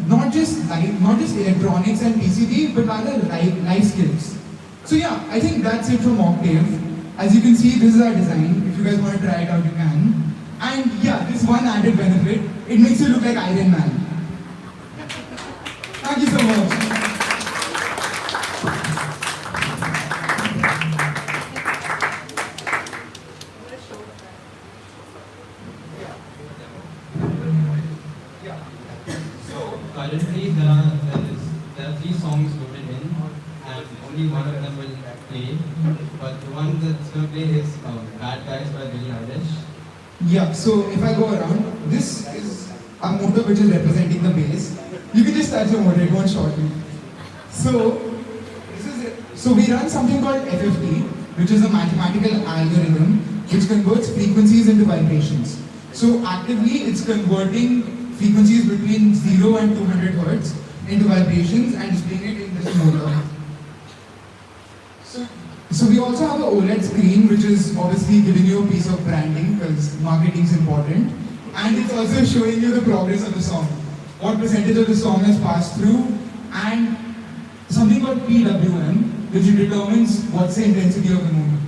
not just electronics and PCB, but rather life skills. So yeah, I think that's it from Octave. As you can see, this is our design. If you guys want to try it out, you can. And yeah, this one added benefit, it makes you look like Iron Man. Thank you so much. Currently, there are 3 songs loaded in, and only one of them will play. But the one that's going to play is Bad Guys by Billie Eilish. Yeah, so if I go around, this is a motor which is representing the bass. You can just touch the motor, it won't short you. So, we run something called FFT, which is a mathematical algorithm which converts frequencies into vibrations. So actively, it's converting frequencies between 0 and 200 Hertz into vibrations and displaying it in this motor. So we also have an OLED screen, which is obviously giving you a piece of branding because marketing is important, and it's also showing you the progress of the song, what percentage of the song has passed through, and something called PWM, which determines what's the intensity of the movement.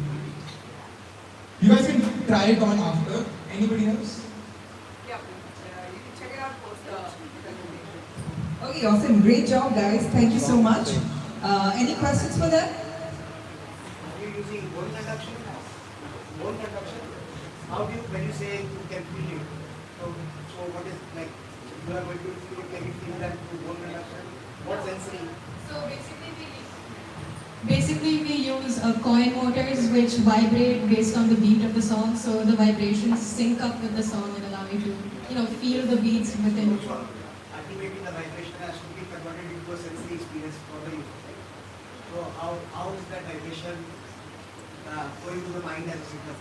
You guys can try it on after. Anybody else? Okay, awesome. Great job, guys. Thank you so much. Any questions for them? Are you using bone conduction? Bone conduction? How do you, when you say you can feel it? So what is like, you are going to feel it, can you feel that through bone conduction? What sensory? So basically we use coin motors which vibrate based on the beat of the song. So the vibrations sync up with the song and allow you to, feel the beats within. Ultimately, the vibration has to be converted into a sensory experience for the user, right? So how is that vibration going to the mind as a signal?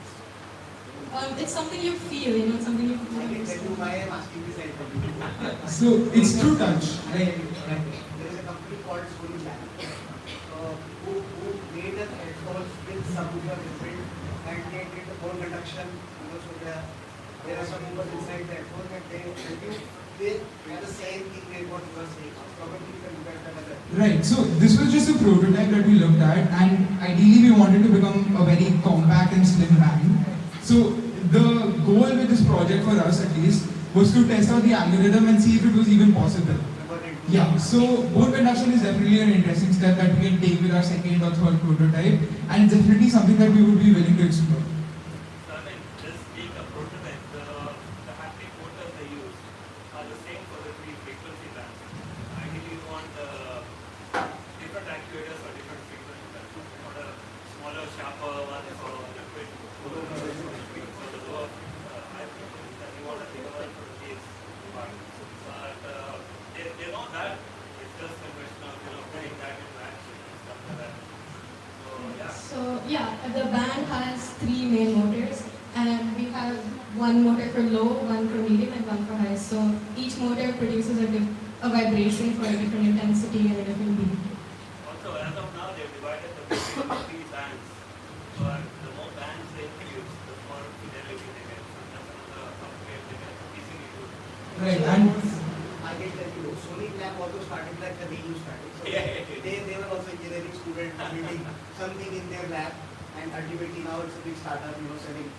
It's something you feel, something you feel. I can tell you why I'm asking this right now. So it's through touch. There is a company called Sony Lab, who made an headphones with subwoofer built, and they did the bone conduction. So there are some movers inside the headphone that they are the same thing they what you are saying. Probably you can look at that as a Right, so this was just a prototype that we looked at, and ideally we wanted to become a very compact and slim band. So the goal with this project for us at least was to test out the algorithm and see if it was even possible. Yeah, so bone conduction is definitely an interesting step that we can take with our second or third prototype, and it's definitely something that we would be willing to explore. So I mean, just being a prototype, the haptic motors they use are the same for the 3 frequency bands. Ideally, you want different actuators for different frequency bands. You want a smaller, sharper one for liquid, for the lower high frequency, and you want a bigger one for the bass part. But they know that it's just a question of putting that in action and stuff like that. So yeah, the band has 3 main motors, and we have one motor for low, one for medium, and one for high. So each motor produces a vibration for a different intensity and a different beat. Also, as of now, they've divided the music into 3 bands. But the more bands they introduce, the more fidelity they get. So that's another upgrade they get easily do. Right, and I can tell you, Sony Lab also started like the way you started. So they were also engineering students building something in their lab, and ultimately now it's a big startup, selling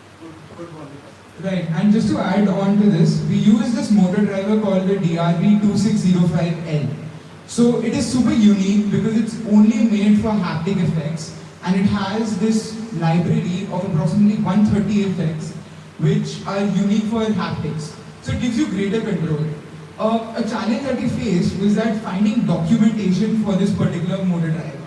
good volume. Right, and just to add on to this, we use this motor driver called the DRV2605L. So it is super unique because it's only made for haptic effects, and it has this library of approximately 130 effects which are unique for haptics. So it gives you greater control. A challenge that we faced was that finding documentation for this particular motor driver.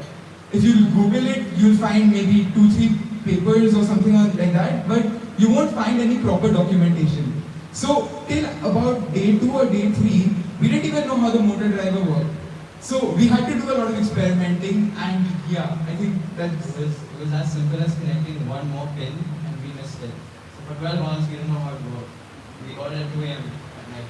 If you Google it, you'll find maybe 2-3 papers or something like that, but you won't find any proper documentation. So till about day 2 or day 3, we didn't even know how the motor driver worked. So we had to do a lot of experimenting, and yeah, I think that's It was as simple as connecting one more pin and we missed it. So for 12 hours we didn't know how it worked. We got it at 2 a.m. at night.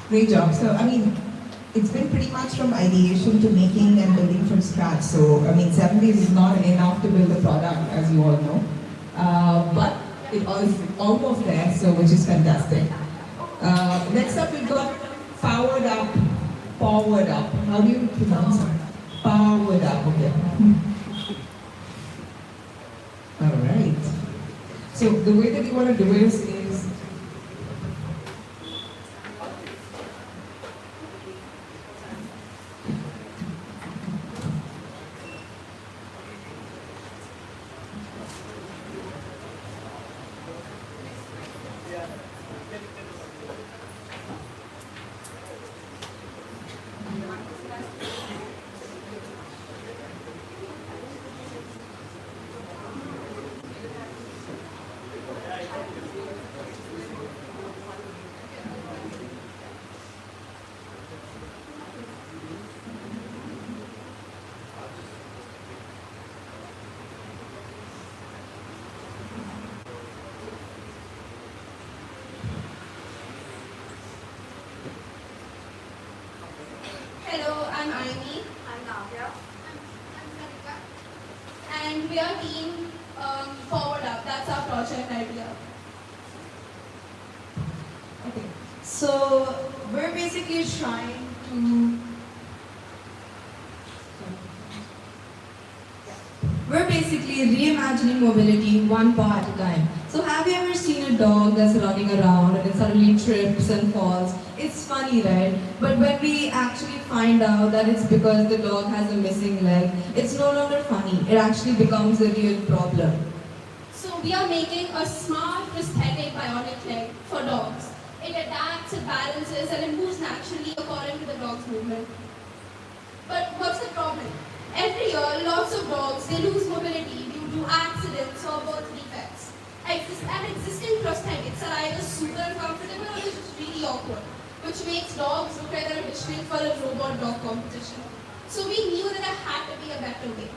Great job. So, I mean, it's been pretty much from ideation to making and building from scratch. So, I mean, 7 days is not enough to build a product, as you all know. But it is almost there, so which is fantastic. Next up, we've got Powered Up. Powered Up. How do you pronounce it? Powered Up. Okay. All right. So the way that you want to do this is Hello, I'm Aini. I'm Navya. I'm Sarika. And we are team Forward Up. That's our project idea. Okay. So we're basically trying to We're basically reimagining mobility one paw at a time. So have you ever seen a dog that's running around and it suddenly trips and falls? It's funny, right? But when we actually find out that it's because the dog has a missing leg, it's no longer funny. It actually becomes a real problem. So we are making a smart prosthetic bionic leg for dogs. It adapts, it balances, and it moves naturally according to the dog's movement. But what's the problem? Every year, lots of dogs, they lose mobility due to accidents or birth defects. An existing prosthetics are either super uncomfortable or they're just really awkward, which makes dogs look like they're auditioning for a robot dog competition. So we knew that there had to be a better way.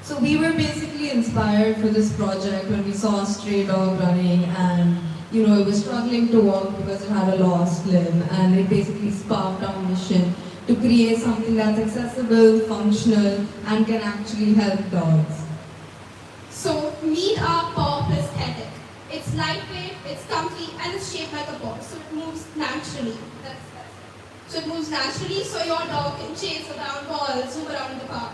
So we were basically inspired for this project when we saw a stray dog running and it was struggling to walk because it had a lost limb, and it basically sparked our mission to create something that's accessible, functional, and can actually help dogs. So meet our paw prosthetic. It's lightweight, it's comfy, and it's shaped like a paw, so it moves naturally. So it moves naturally, so your dog can chase around balls, zoom around the park.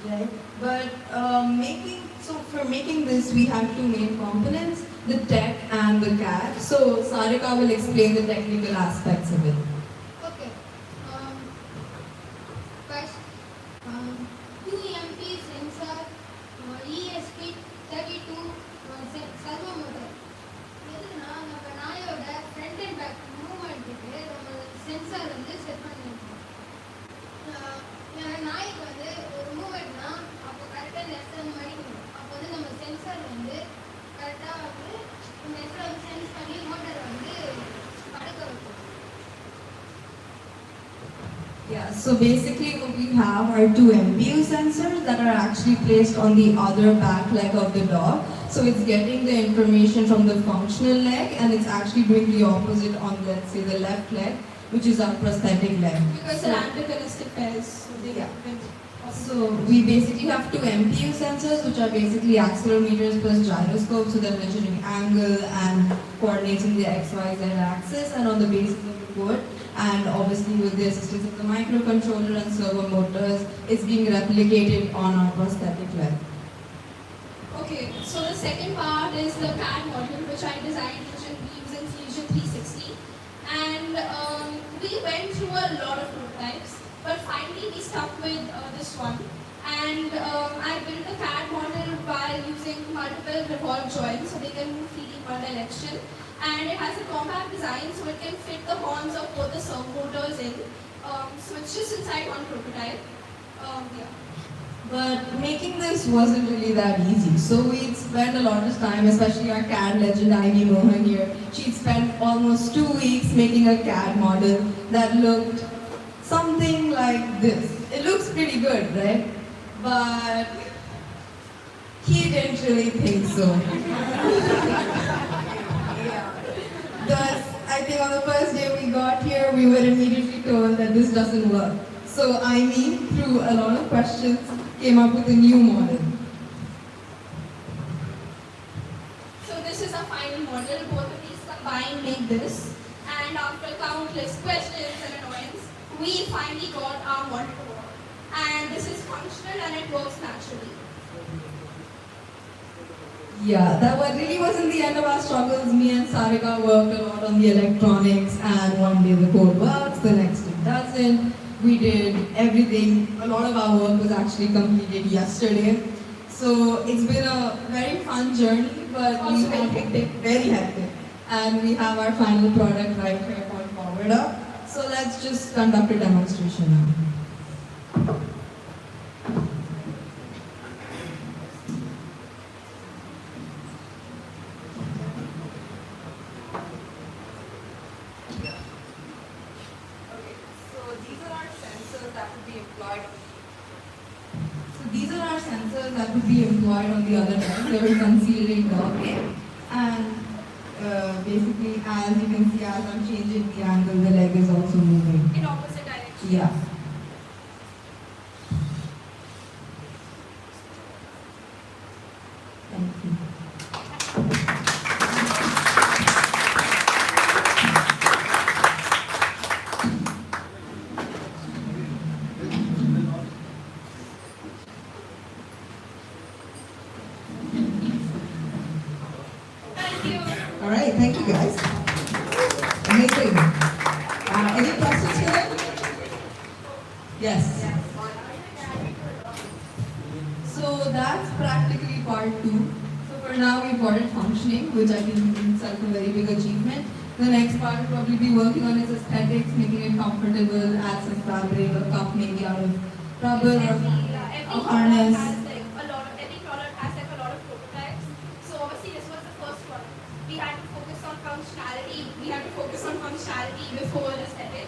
Right. But for making this, we have two main components: the tech and the CAD. So Sarika will explain the technical aspects of it. Okay. First, 2 MP sensor, ESP32 servo motor. எதுக்குன்னா நம்ம நாயோட front and back மூவ்மெண்ட்டுக்கு நம்ம sensor set பண்ணிருக்கோம். நாய்க்கு ஒரு மூவ்மெண்ட்னா அப்போ கரெக்டாக இந்த இடத்துல மடிக்கணும். அப்போ நம்ம சென்சார் கரெக்டாக இந்த இடத்துல சென்ஸ் பண்ணி மோட்டர் படுக்க வைக்கும். Yeah, so basically what we have are two MPU sensors that are actually placed on the other back leg of the dog. So it's getting the information from the functional leg and it's actually doing the opposite on, let's say, the left leg, which is our prosthetic leg. Because they're antagonistic pairs, so they So we basically have two MPU sensors, which are basically accelerometers plus gyroscopes, so they're measuring angle and coordinating the XYZ axis, and on the basis of the code, and obviously with the assistance of the microcontroller and servo motors, it's being replicated on our prosthetic leg. Okay, so the second part is the CAD model, which I designed using Fusion 360. And we went through a lot of stuck with this one. And I built a CAD model by using multiple revolve joints so they can move freely in one direction. And it has a compact design so it can fit the horns of both the servo motors in. So it's just inside one prototype. Yeah. But making this wasn't really that easy. So we'd spent a lot of time, especially our CAD legend Ivy Mohan here. She'd spent almost 2 weeks making a CAD model that looked something like this. It looks pretty good, right? But he didn't really think so. Yeah. Thus, I think on the first day we got here, we were immediately told that this doesn't work. So Amy, through a lot of questions, came up with a new model. So this is our final model. Both of these combined make this. And after countless questions and annoyance, we finally got our model to work. And this is functional and it works naturally. Yeah, that really wasn't the end of our struggles. Me and Sarika worked a lot on the electronics, and one day the code works, the next it doesn't. We did everything. A lot of our work was actually completed yesterday. So it's been a very fun journey, but also very hectic. And we have our final product right here called Forward Up. So let's just conduct a demonstration now. That would be employed on the other side. They will conceal it down. And basically, as you can see, as I'm changing the angle, the leg is also moving. In opposite direction. Yeah. Thank you. All right, thank you guys. Amazing. Any questions for them? Yes. So that's practically part 2. So for now we've got it functioning, which I think is itself a very big achievement. The next part will probably be working on its aesthetics, making it comfortable, add some fabric, a cup maybe out of rubber or a harness. Every product has like a lot of prototypes. So obviously this was the first one. We had to focus on functionality. We had to focus on functionality before aesthetic.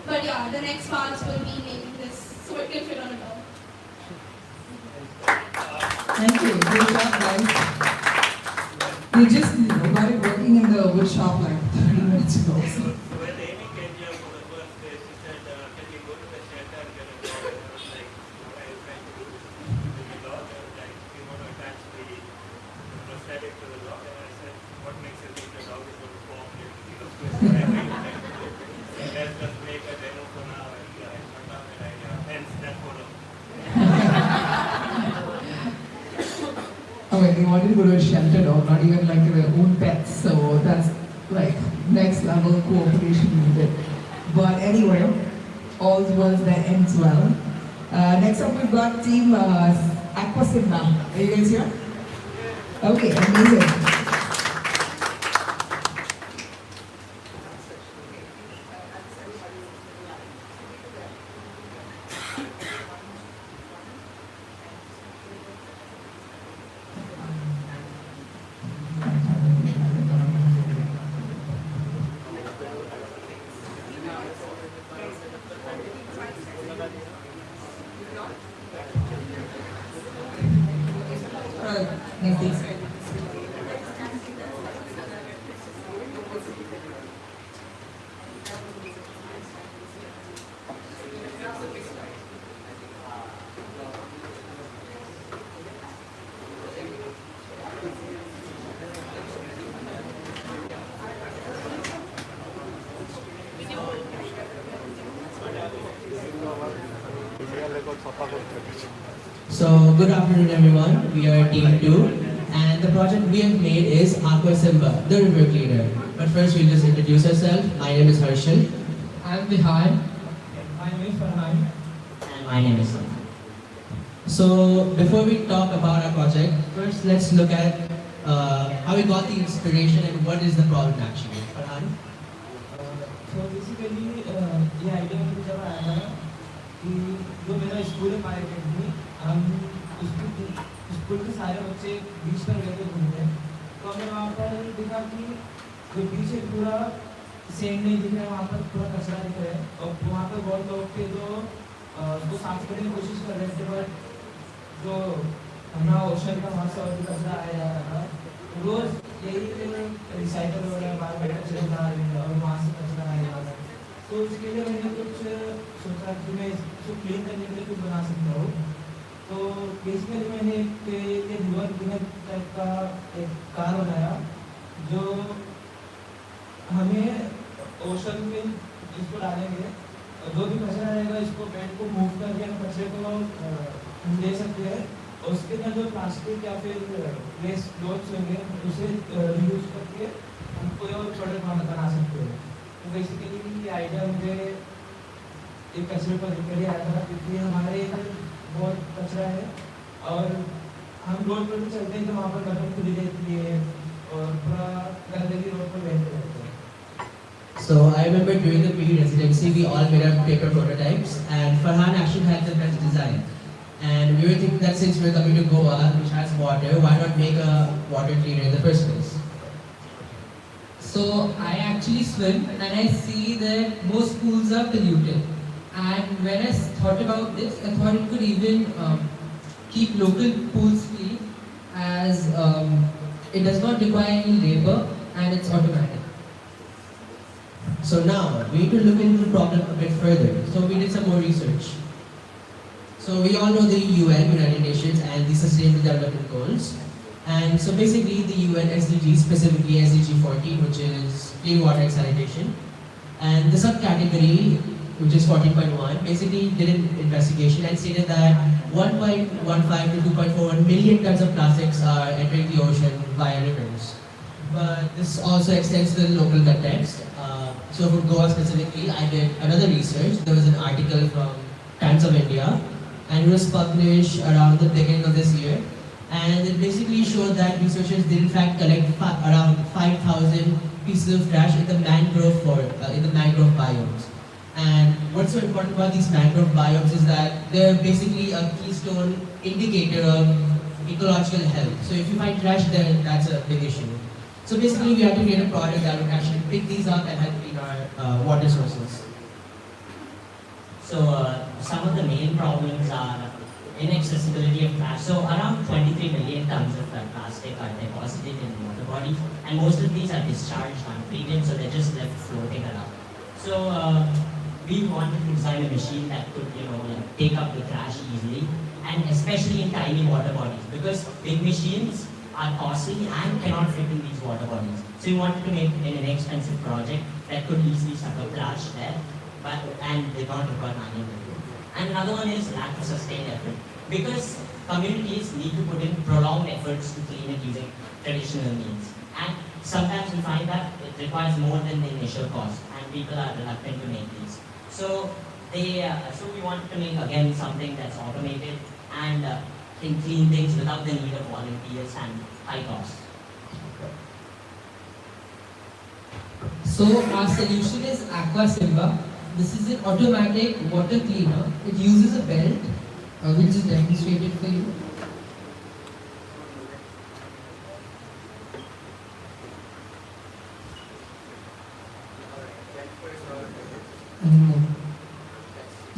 But yeah, the next parts will be making this so it can fit on a dog. Thank you. Good job, guys. We just got it working in the wood shop like 30 minutes ago. So when Amy came here for the first day, she said, can we go to the shelter and get a dog? And I was like, what are you trying to do with the dog? I was like, we want to attach the prosthetic to the dog. And I said, what makes you think the dog is going to form it? Let's just make a demo for now. And I shut down that idea. Hence that photo. Okay, they wanted to go to a shelter dog, not even like their own pets, so that's like next level cooperation needed. But anyway, all's well that ends well. Next up we've got team Aquasimba. Are you guys here? Okay, amazing. Next thing. So, good afternoon everyone, we are team 2 and the project we have made is Aquasimba, the river cleaner. But first we'll just introduce ourselves. My name is Harshal. I'm Vihar. My name is Farhan. And And my name is Salman. So before we talk about our project, first let's look at how we got the inspiration and what is the problem actually. Farhan? So basically ये idea मुझे जब आया था कि जो मेरा school है pier academy, हम स्कूल के सारे बच्चे बीच पर गए थे घूमने, तो हमने वहाँ पर देखा कि जो बीच है पूरा सेम नहीं दिख रहा है, वहाँ पर पूरा कचरा दिख रहा है और वहाँ पर बहुत लोग थे जो उसको साफ करने की कोशिश कर रहे थे, बट जो हमारा ओशन का वहाँ से और भी कचरा आया जा रहा था। रोज़ यही रिसाइकल हो रहा है, बार बार कचरे बना रहे हैं और वहाँ से कचरा आया जा रहा है। तो उसके लिए मैंने कुछ सोचा कि मैं इसको क्लीन करने के लिए कुछ बना सकता हूँ। तो बेसिकली मैंने एक रिवर क्लीनर टाइप का एक कार बनाया जो हमें ओशन में इसको डालेंगे, जो भी कचरा रहेगा इसको बेड को मूव करके हम कचरे को ले सकते हैं और उसके अंदर जो प्लास्टिक या फिर वेस्ट क्लॉथ्स होंगे उसे यूज करके हम कोई और प्रोडक्ट बना सकते हैं। तो बेसिकली ये आइडिया मुझे एक कचरे पर देख कर आया था, क्योंकि हमारे इधर बहुत कचरा है और हम रोड पर भी चलते हैं तो वहाँ पर गटर खुली रहती है और पूरा गंदगी रोड पर बहते रहते हैं। So I remember during the pre-residency we all made our paper prototypes and Farhan actually had the best design. And we were thinking that since we're coming to Goa, which has water, why not make a water cleaner in the first place? So I actually swim and I see that most pools are polluted. And when I thought about this, I thought it could even keep local pools clean as it does not require any labor and it's automatic. So now, we need to look into the problem a bit further. So we did some more research. So we all know the UN, United Nations, and the Sustainable Development Goals. And so basically the UN SDG, specifically SDG 14, which is clean water and sanitation. And the subcategory, which is 14.1, basically did an investigation and stated that 1.15 to 2.41 million tons of plastics are entering the ocean via rivers. But this also extends to the local context. So for Goa specifically, I did another research. There was an article from Times of India, and it was published around the beginning of this year. And it basically showed that researchers did in fact collect around 5,000 pieces of trash in the mangrove biomes. And what's so important about these mangrove biomes is that they're basically a keystone indicator of ecological health. So if you find trash there, that's a big issue. So basically we had to create a product that would actually pick these up and help clean our water sources. So some of the main problems are inaccessibility of trash. So around 23 million tons of plastic are deposited in water bodies, and most of these are discharged untreated, so they're just left floating around. So we wanted to design a machine that could, take up the trash easily, and especially in tiny water bodies, because big machines are costly and cannot fit in these water bodies. So we wanted to make an inexpensive project that could easily suck up trash there, and did not require manual labor. And another one is lack of sustained effort, because communities need to put in prolonged efforts to clean it using traditional means. And sometimes we find that it requires more than the initial cost, and people are reluctant to make these. So we wanted to make again something that's automated and can clean things without the need of volunteers and high costs. So our solution is Aquasimba. This is an automatic water cleaner. It uses a belt. We'll just demonstrate it for you.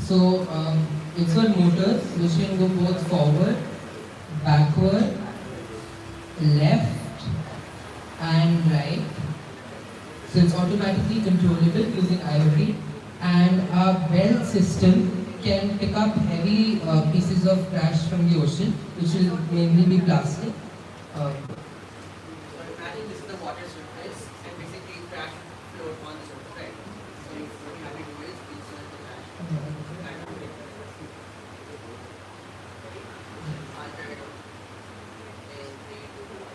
So it's got motors which can go both forward, backward, left and right. So it's automatically controllable using IoT, and our belt system can pick up heavy pieces of trash from the ocean, which will mainly be plastic. So imagine this is the water surface, and basically trash float on the surface, right? So what you have to do is insert the trash. I'll try it out. And 3, 2, 1.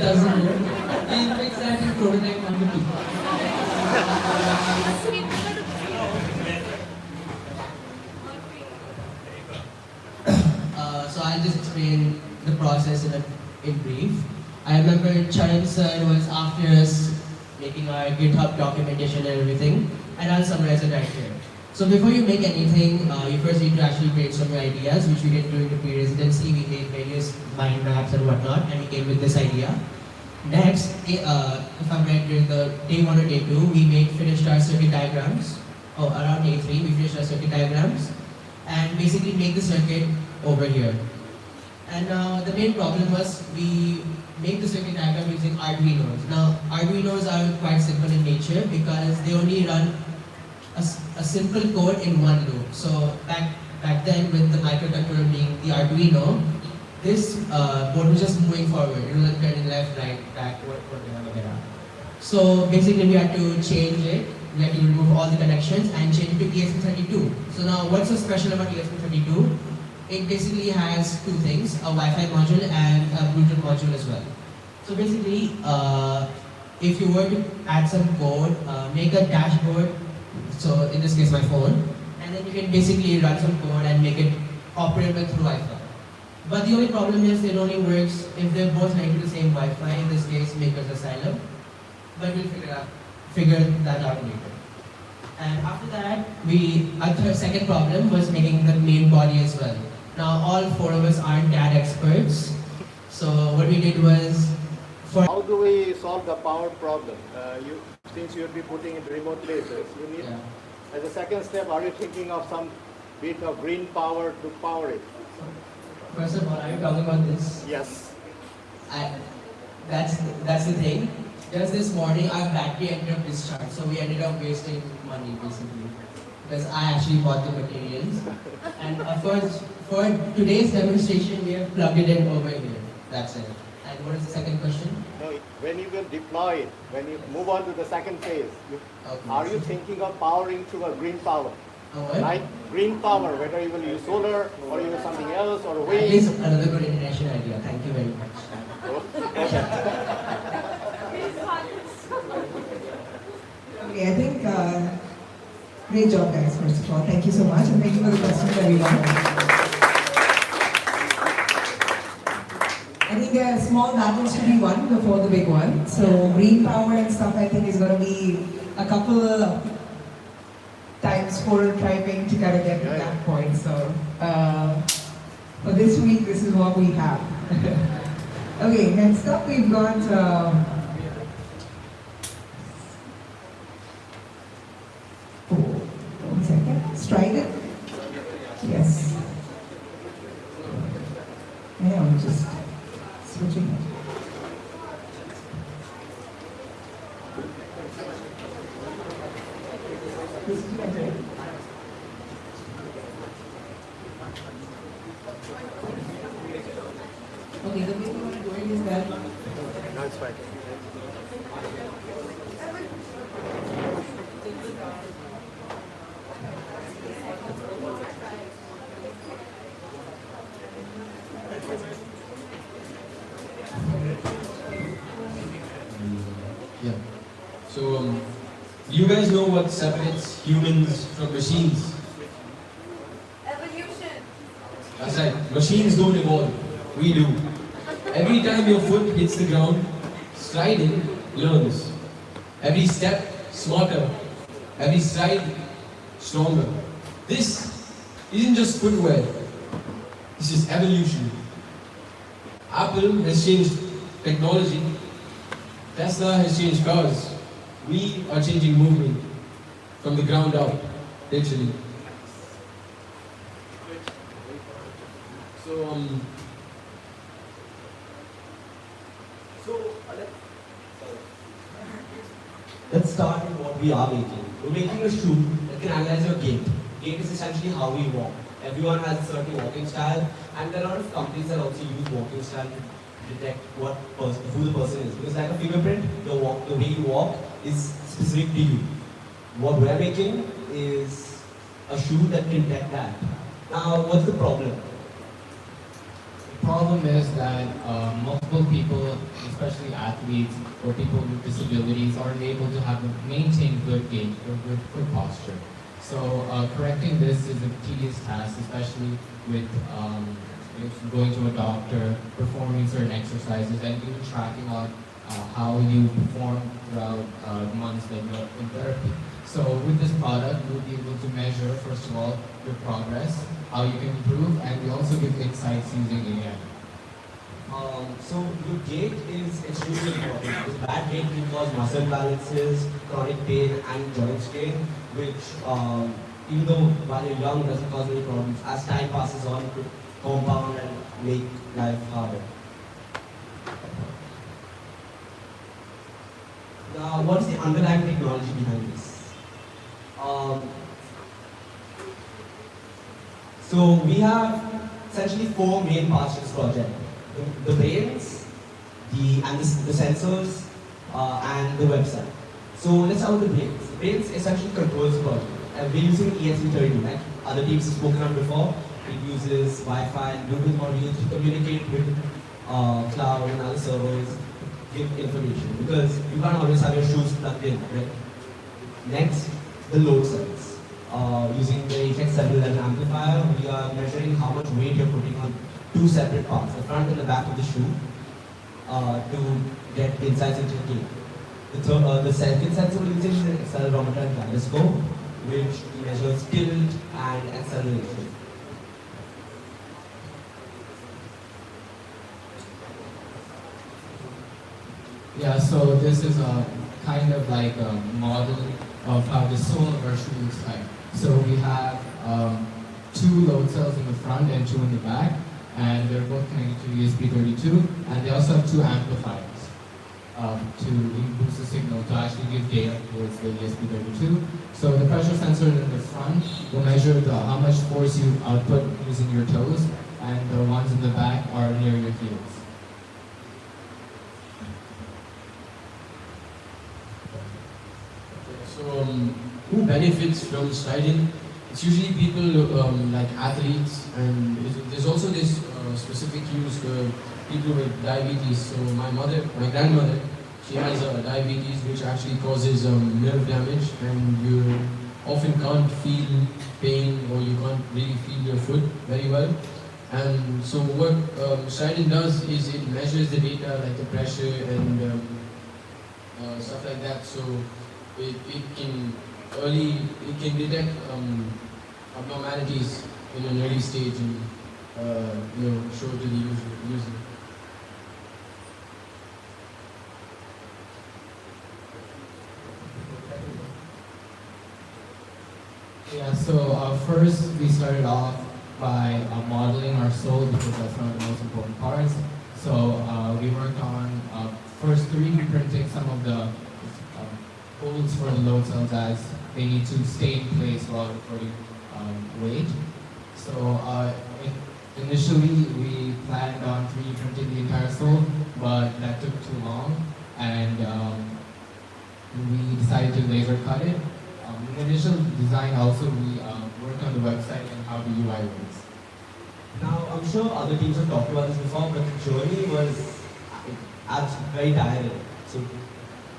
doesn't work. We fix that in prototype number 2. So I'll just explain the process in brief. I remember Charan sir was after us making our GitHub documentation and everything, and I'll summarize it right here. So before you make anything, you first need to actually brainstorm your ideas, which we did during the pre-residency. We made various mind maps and whatnot, and we came with this idea. Next, if I'm right, during the day 1 or day 2, we finished our circuit diagrams. Oh, around day 3, we finished our circuit diagrams, and basically make the circuit over here. And the main problem was we make the circuit diagram using Arduinos. Now, Arduinos are quite simple in nature because they only run a simple code in one loop. So back then, with the microcontroller being the Arduino, this board was just moving forward. It wasn't turning left, right, back, whatever. So basically, we had to change it. We had to remove all the connections and change it to ESP32. So now, what's so special about ESP32? It basically has two things, a Wi-Fi module and a Bluetooth module as well. So basically, if you were to add some code, make a dashboard, so in this case my phone, and then you can basically run some code and make it operable through Wi-Fi. But the only problem is it only works if they're both connected to the same Wi-Fi, in this case Maker's Asylum. But we'll figure that out later. And after that, our second problem was making the main body as well. Now, all 4 of us aren't CAD experts, so what we did was... How do we solve the power problem? Since you'll be putting it in remote places, you need, as a second step, are you thinking of some bit of green power to power it? First of all, are you talking about this? Yes. That's the thing. Just this morning, our battery ended up discharged, so we ended up wasting money basically. Because I actually bought the materials. And of course, for today's demonstration, we have plugged it in over here. That's it. And what is the second question? No, when you will deploy it, when you move on to the second phase, are you thinking of powering through a green power? Like green power, whether you will use solar or use something else or wind? That is another good international idea. Thank you very much. Okay, I think, great job guys, first of all. Thank you so much and thank you for the questions everyone. I think there are small battles to be won before the big one. So green power and stuff I think is going to be a couple times prototyping to kind of get to that point. So for this week, this is what we have. Okay, next up we've got... 1 second. Stride it. Yes. Yeah, I'm just switching it. This is my turn. Okay, the way we're doing is that. No, it's fine. Yeah. So, you guys know what separates humans from machines? Evolution. That's right. Machines don't evolve. We do. Every time your foot hits the ground, striding learns. Every step, smarter. Every stride, stronger. This isn't just footwear. This is evolution. Apple has changed technology. Tesla has changed cars. We are changing movement from the ground up, literally. So, let's start with what we are making. We're making a shoe that can analyze your gait. Gait is essentially how we walk. Everyone has a certain walking style, and there are a lot of companies that also use walking style to detect who the person is. Because like a fingerprint, the way you walk is specific to you. What we're making is a shoe that can detect that. Now, what's the problem? The problem is that multiple people, especially athletes or people with disabilities, aren't able to maintain good gait or good foot posture. So correcting this is a tedious task, especially with going to a doctor, performing certain exercises, and even tracking on how you perform throughout months that you're in therapy. So with this product, you'll be able to measure, first of all, your progress, how you can improve, and we also give insights using AI. So your gait is extremely important because bad gait can cause muscle balances, chronic pain, and joint strain, which even though while you're young doesn't cause any problems, as time passes on, it could compound and make life harder. Now, what is the underlying technology behind this? So we have essentially 4 main parts to this project: the brains, the sensors, and the website. So let's start with the brains. The brains essentially controls the project. And we're using ESP32, like other teams have spoken on before. It uses Wi-Fi and Bluetooth modules to communicate with cloud and other servers, give information. Because you can't always have your shoes plugged in, right? Next, the load cells. Using the HX711 amplifier, we are measuring how much weight you're putting on 2 separate parts, the front and the back of the shoe, to get insights into the gait. The second sensor we're using is an accelerometer and gyroscope, which measures tilt and acceleration. Yeah, so this is a kind of like a model of how the sole of our shoe looks like. So we have 2 load cells in the front and 2 in the back, and they're both connected to ESP32, and they also have 2 amplifiers to boost the signal to actually give data towards the ESP32. So the pressure sensor in the front will measure how much force you output using your toes, and the ones in the back are near your heels. So, who benefits from sliding? It's usually people like athletes, and there's also this specific use for people with diabetes. So my grandmother, she has diabetes, which actually causes nerve damage, and you often can't feel pain, or you can't really feel your foot very well. And so what sliding does is it measures the data, like the pressure and stuff like that. So it can detect abnormalities in an early stage and show to the user. Yeah, so first we started off by modeling our sole, because that's one of the most important parts. So we worked on first 3D printing some of the holes for the load cells, as they need to stay in place while recording weight. So initially we planned on 3D printing the entire sole, but that took too long, and we decided to laser cut it. In the initial design also, we worked on the website and how the UI works. Now, I'm sure other teams have talked about this before, but the journey was very tiring.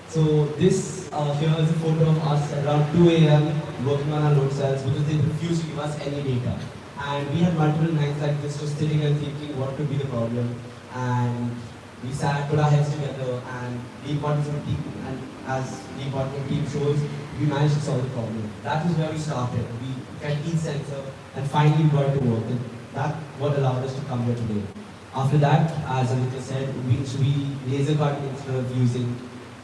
So this here is a photo of us at around 2 a.m. working on our load cells, because they refused to give us any data. And we had multiple nights like this, just sitting and thinking what could be the problem. And we sat, put our heads together, and the importance of the team, and as the importance of the team shows, we managed to solve the problem. That is where we started. We got each sensor, and finally we got it to work. And that's what allowed us to come here today. After that, as Aditya said, we laser cut instead of using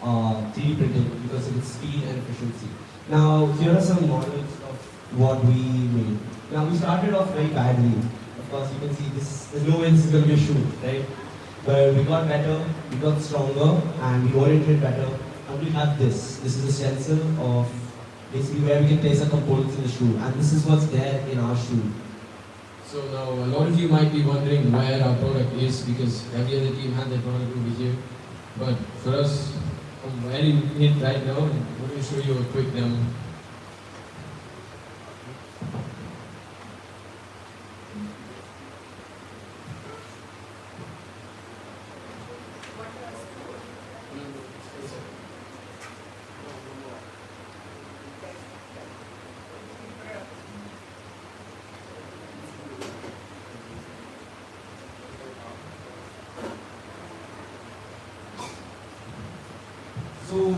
3D printing because of its speed and efficiency. Now, here are some models of what we made. Now, we started off very badly. Of course, you can see there's no way this is going to be a shoe, right? But we got better, we got stronger, and we oriented better. And we have this. This is a sensor of basically where we can place our components in the shoe. And this is what's there in our shoe. So now, a lot of you might be wondering where our product is, because every other team had their product over here. But for us, I'm wearing it right now, and I'm going to show you a quick demo.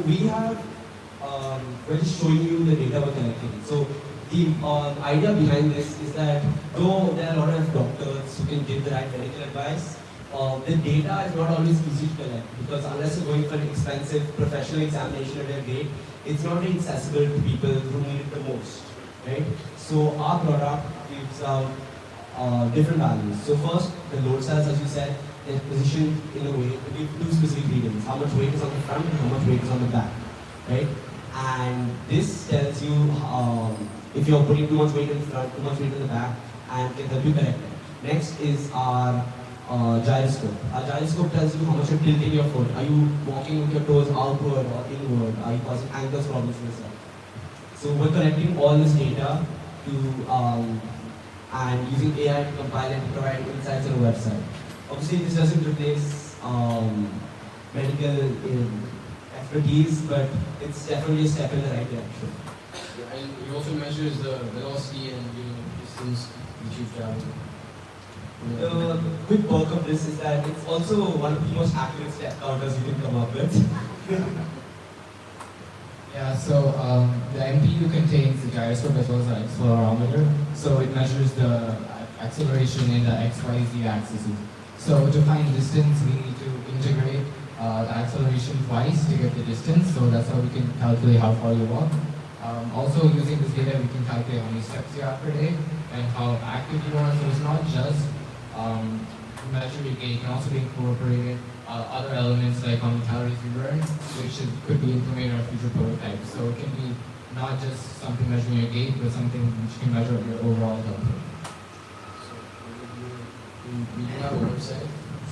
we have, we're just showing you the data we're collecting. So the idea behind this is that though there are a lot of doctors who can give the right medical advice, the data is not always easy to collect because unless you're going for an expensive professional examination at a gate, it's not really accessible to people who need it the most, right? So our product gives out different values. So first, the load cells, as you said, they're positioned in a way to give two specific readings: how much weight is on the front and how much weight is on the back, right? And this tells you if you're putting too much weight in the front, too much weight in the back, and can help you correct it. Next is our gyroscope. Our gyroscope tells you how much you're tilting your foot. Are you walking with your toes outward or inward? Are you causing ankle problems in yourself? So we're collecting all this data to and using AI to compile and provide insights on a website. Obviously, this doesn't replace medical expertise, but it's definitely a step in the right direction. Yeah, and it also measures the velocity and distance which you've traveled. The good perk of this is that it's also one of the most accurate step counters you can come up with. Yeah, so the MPU contains the gyroscope as well as the accelerometer. So it measures the acceleration in the XYZ axes. So to find distance, we need to integrate the acceleration twice to get the distance. So that's how we can calculate how far you walk. Also, using this data, we can calculate how many steps you have per day and how active you are. So it's not just measure your gait, it can also be incorporated other elements like how many calories you burn, which could be implemented in our future prototypes. So it can be not just something measuring your gait, but something which can measure your overall health. We do have a website.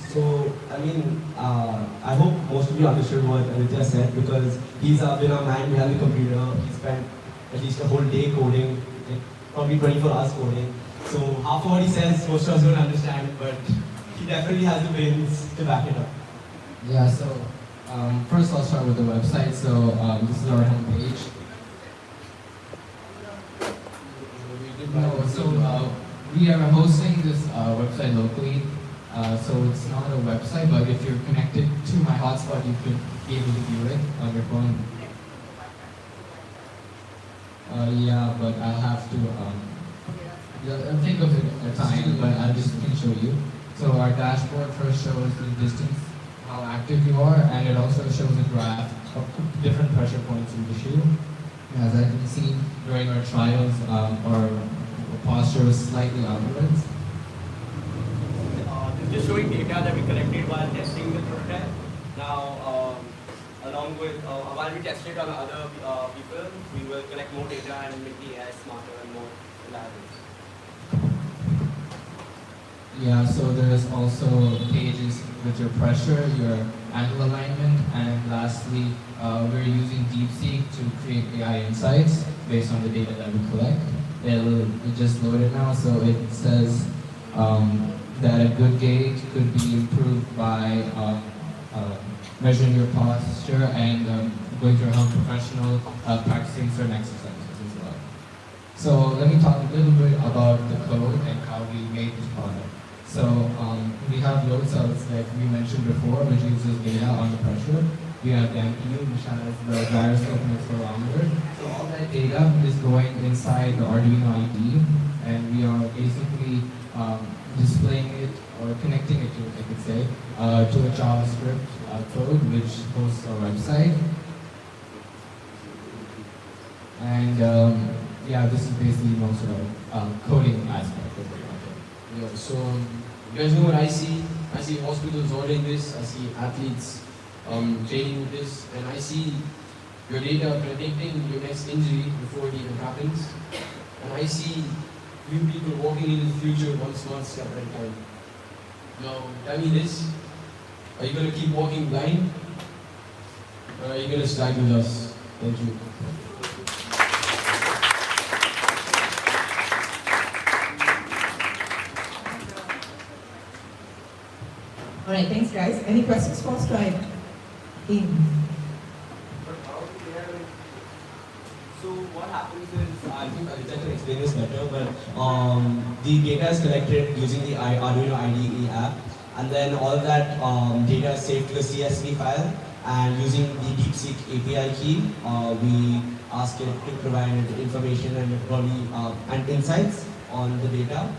So, I mean, I hope most of you understood what Aditya said because he's been our man behind the computer. He spent at least a whole day coding, like probably 24 hours coding. So half of what he says, most of us don't understand, but he definitely has the brains to back it up. Yeah, so first I'll start with the website. So this is our homepage. No, so we are hosting this website locally. So it's not a website, but if you're connected to my hotspot, you could be able to view it on your phone. Yeah, but I'll have to I'll think of it at a time, but I just can show you. So our dashboard first shows the distance, how active you are, and it also shows a graph of different pressure points in the shoe. As I can see during our trials, our posture was slightly outwards. Just showing data that we collected while testing the prototype. Now, along with, while we test it on other people, we will collect more data and make the AI smarter and more reliable. Yeah, so there's also pages with your pressure, your ankle alignment, and lastly, we're using DeepSeek to create AI insights based on the data that we collect. It just loaded now, so it says that a good gait could be improved by measuring your posture and going to a health professional, practicing certain exercises as well. So let me talk a little bit about the code and how we made this product. So we have load cells like we mentioned before, which uses data on the pressure. We have the MPU, which has the gyroscope and accelerometer. So all that data is going inside the Arduino IDE, and we are basically displaying it or connecting it to, I could say, to a JavaScript code which hosts our website. And yeah, this is basically most of our coding aspect of the project. Yeah, so you guys know what I see? I see hospitals ordering this, I see athletes training with this, and I see your data predicting your next injury before it even happens. And I see you people walking into the future one smart step at a time. Now, tell me this, are you going to keep walking blind? Or are you going to slide with us? Thank you. All right, thanks guys. Any questions for Stripe? So what happens is, I think Aditya can explain this better, but the data is collected using the Arduino IDE app, and then all of that data is saved to a CSV file, And using the DeepSeek API key, we ask it to provide information and probably and insights on the data.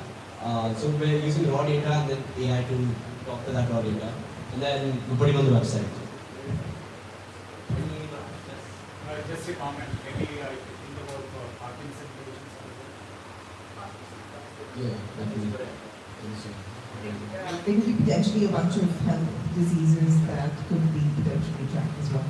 So we're using raw data and then AI to talk to that raw data, and then we're putting on the website. Just a comment, maybe I think about Parkinson's patients. Yeah, definitely. There could be potentially a bunch of health diseases that could be potentially tracked as well.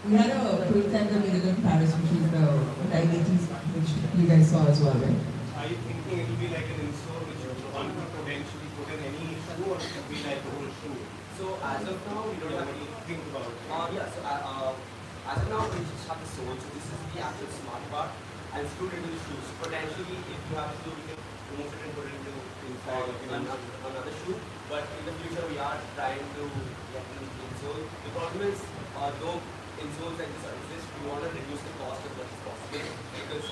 We had a prototype that we did in Paris, which is the diabetes, which you guys saw as well, right? Are you thinking it will be like an insole which one could potentially put in any shoe, or it could be like the whole shoe? So as of now, we don't have any. Think about it. Yeah. So as of now, we just have the sole. So this is the actual smart part, and screwed into the shoes. Potentially, if you have to, we can remove it and put it into another shoe. But in the future, we are trying to get an insole. The problem is, though insoles like this exist, we want to reduce the cost as much as possible because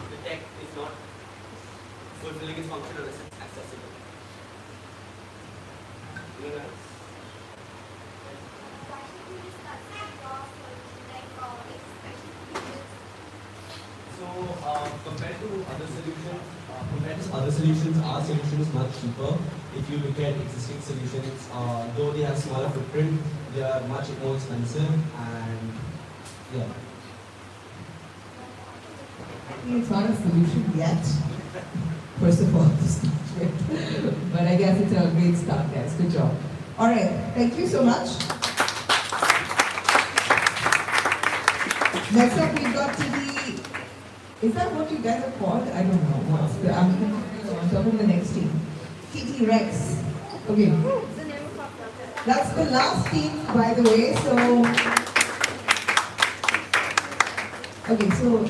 the tech is not fulfilling its function unless it's accessible. Anyone else? So compared to other solutions, our solution is much cheaper. If you look at existing solutions, though they have smaller footprint, they are much more expensive, and yeah. I think it's not a solution yet. First of all, to start with. But I guess it's a great start, guys. Good job. All right, thank you so much. Next up, we've got to the. Is that what you guys are called? I don't know. What's the? I'm on top of the next team. TT Rex. Okay. That's the last team, by the way. So. Okay, so.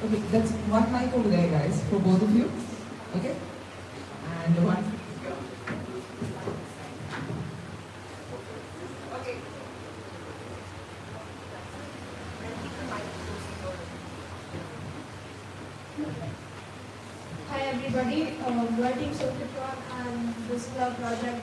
Okay, that's one mic over there, guys, for both of you. Okay? And one. Okay. Hi everybody, we're Team Sokitron and this is our project.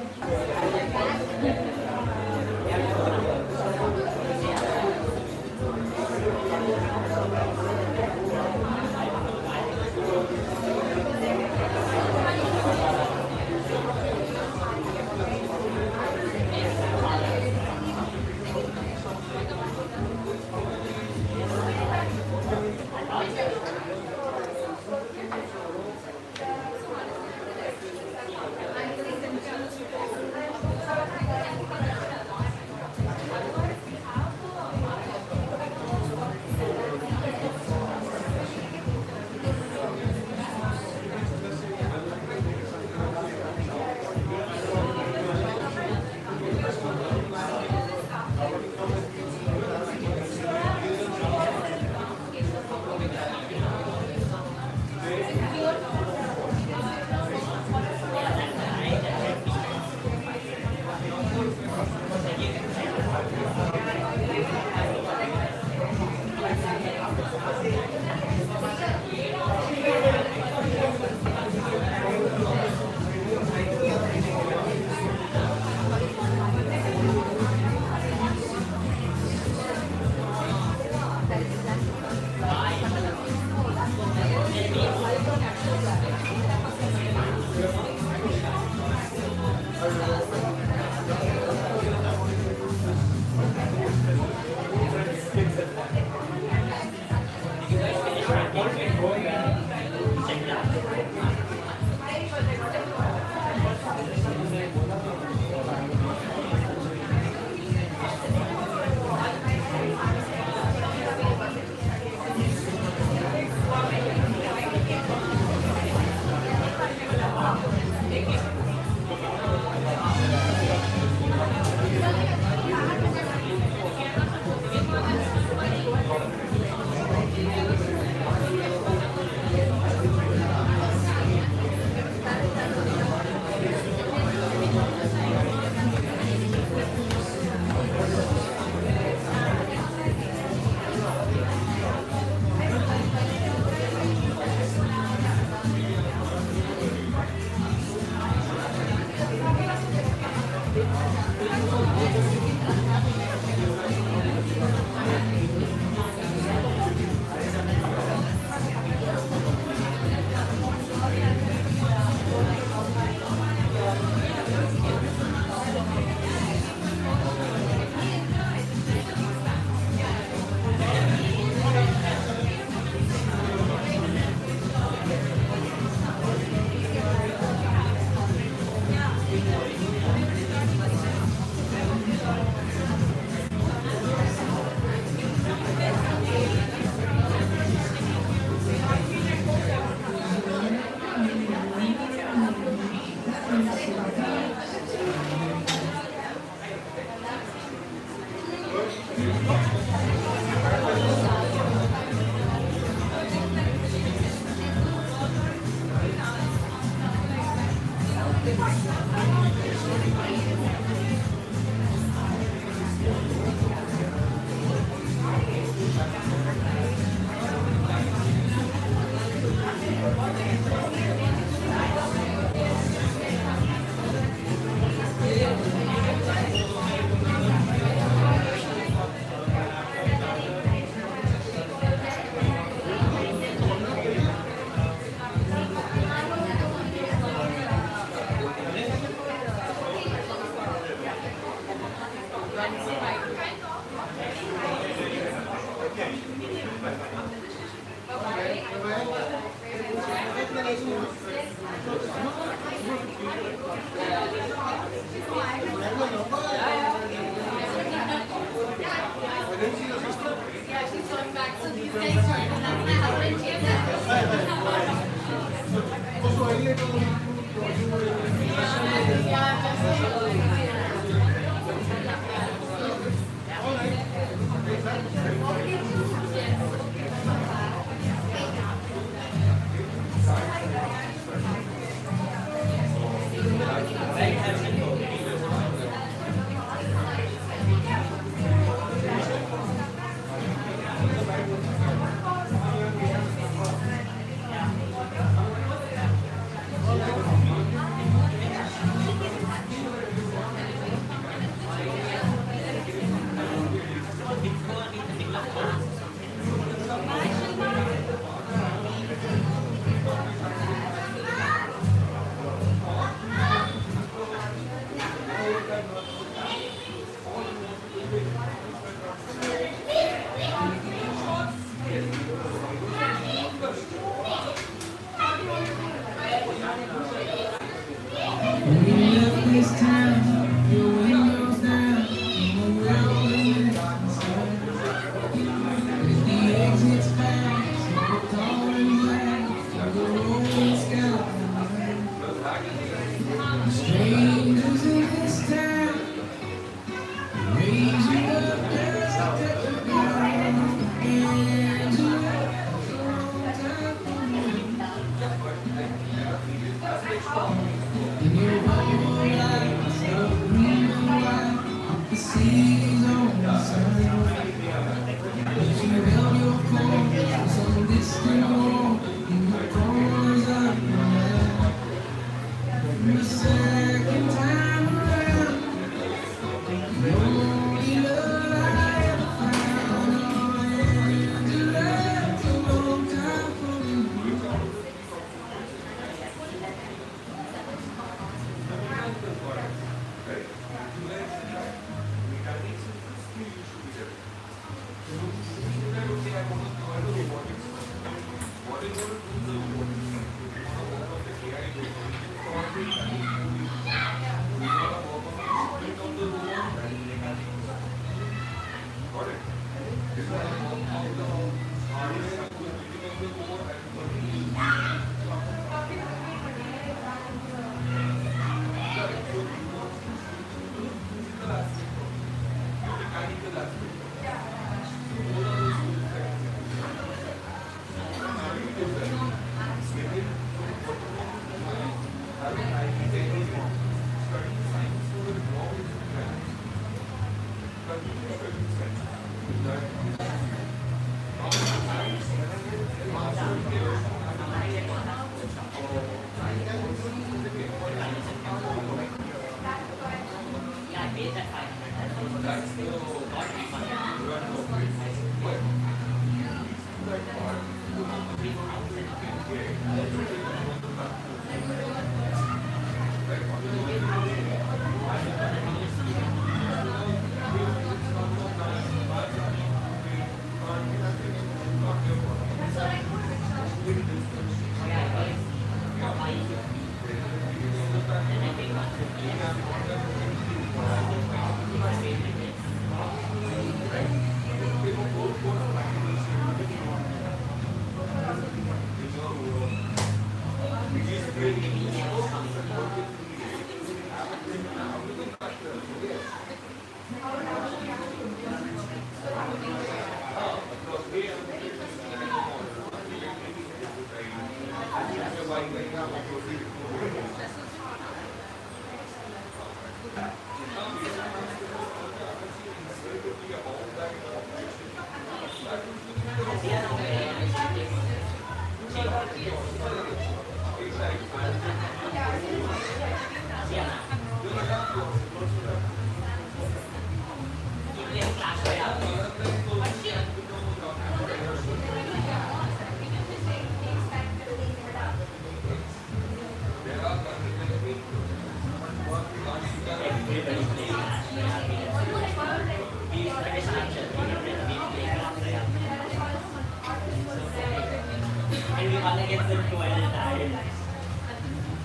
And we want to get them to an entire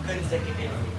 consecutive.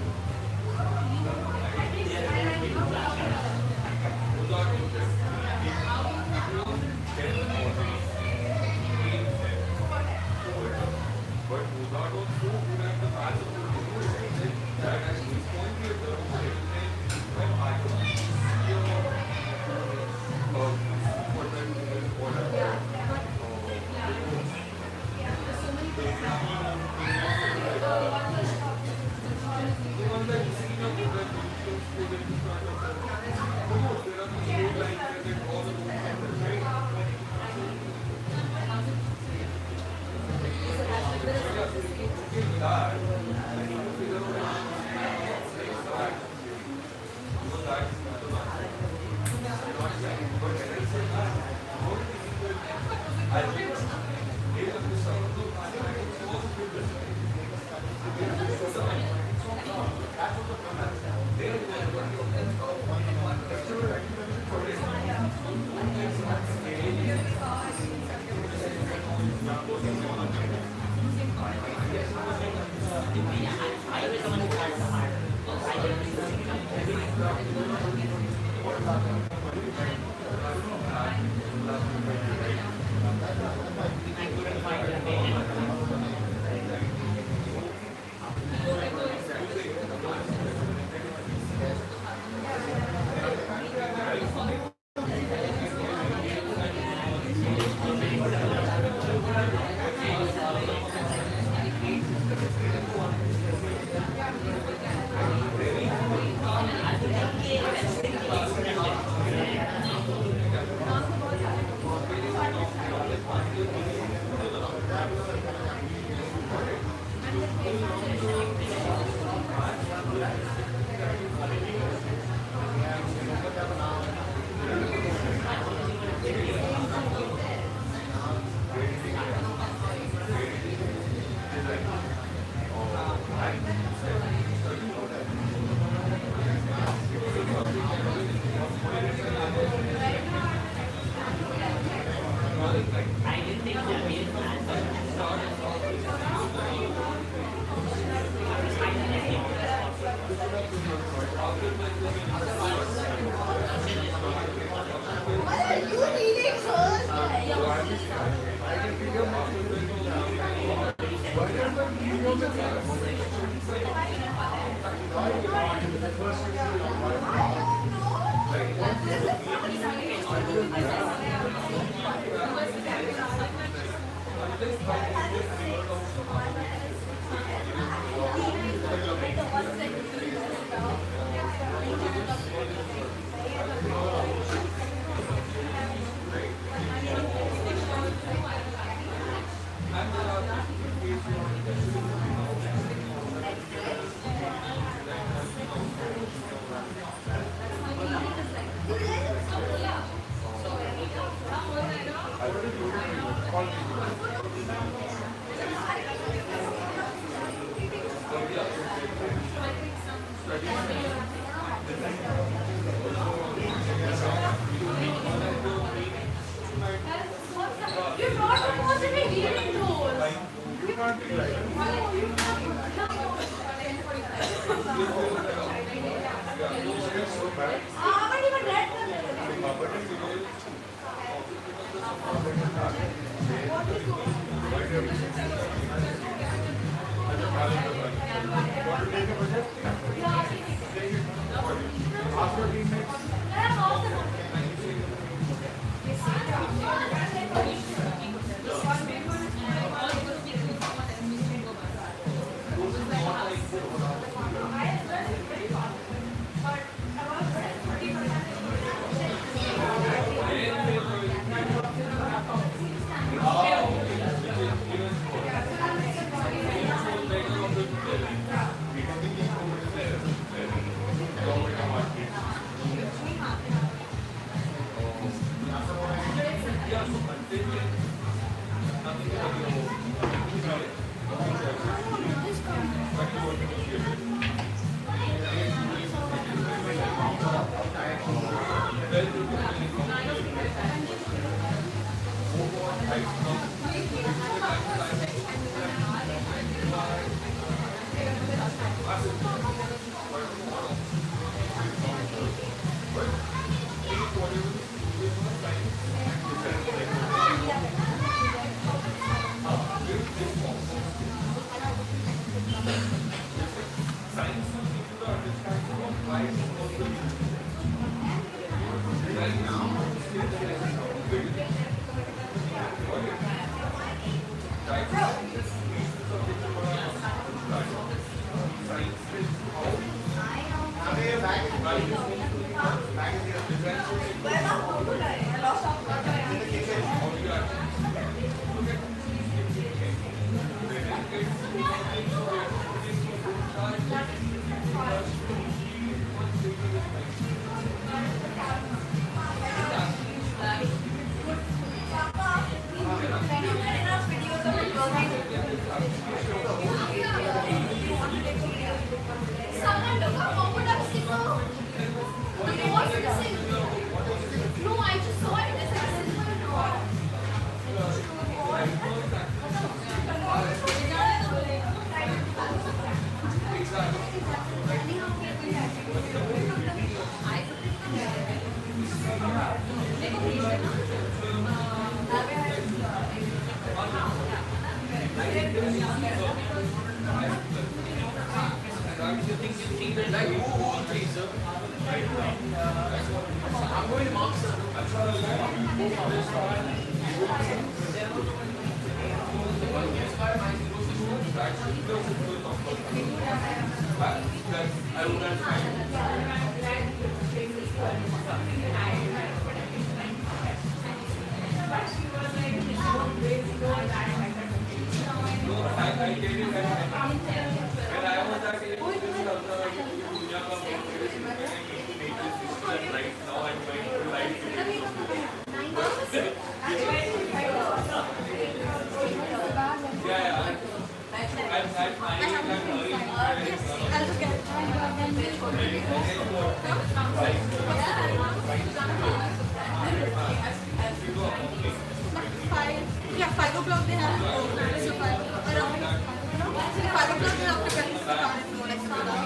Yeah, 5 o'clock they have. So 5 around 5 o'clock they have to get to start at no like around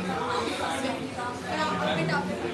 a bit after.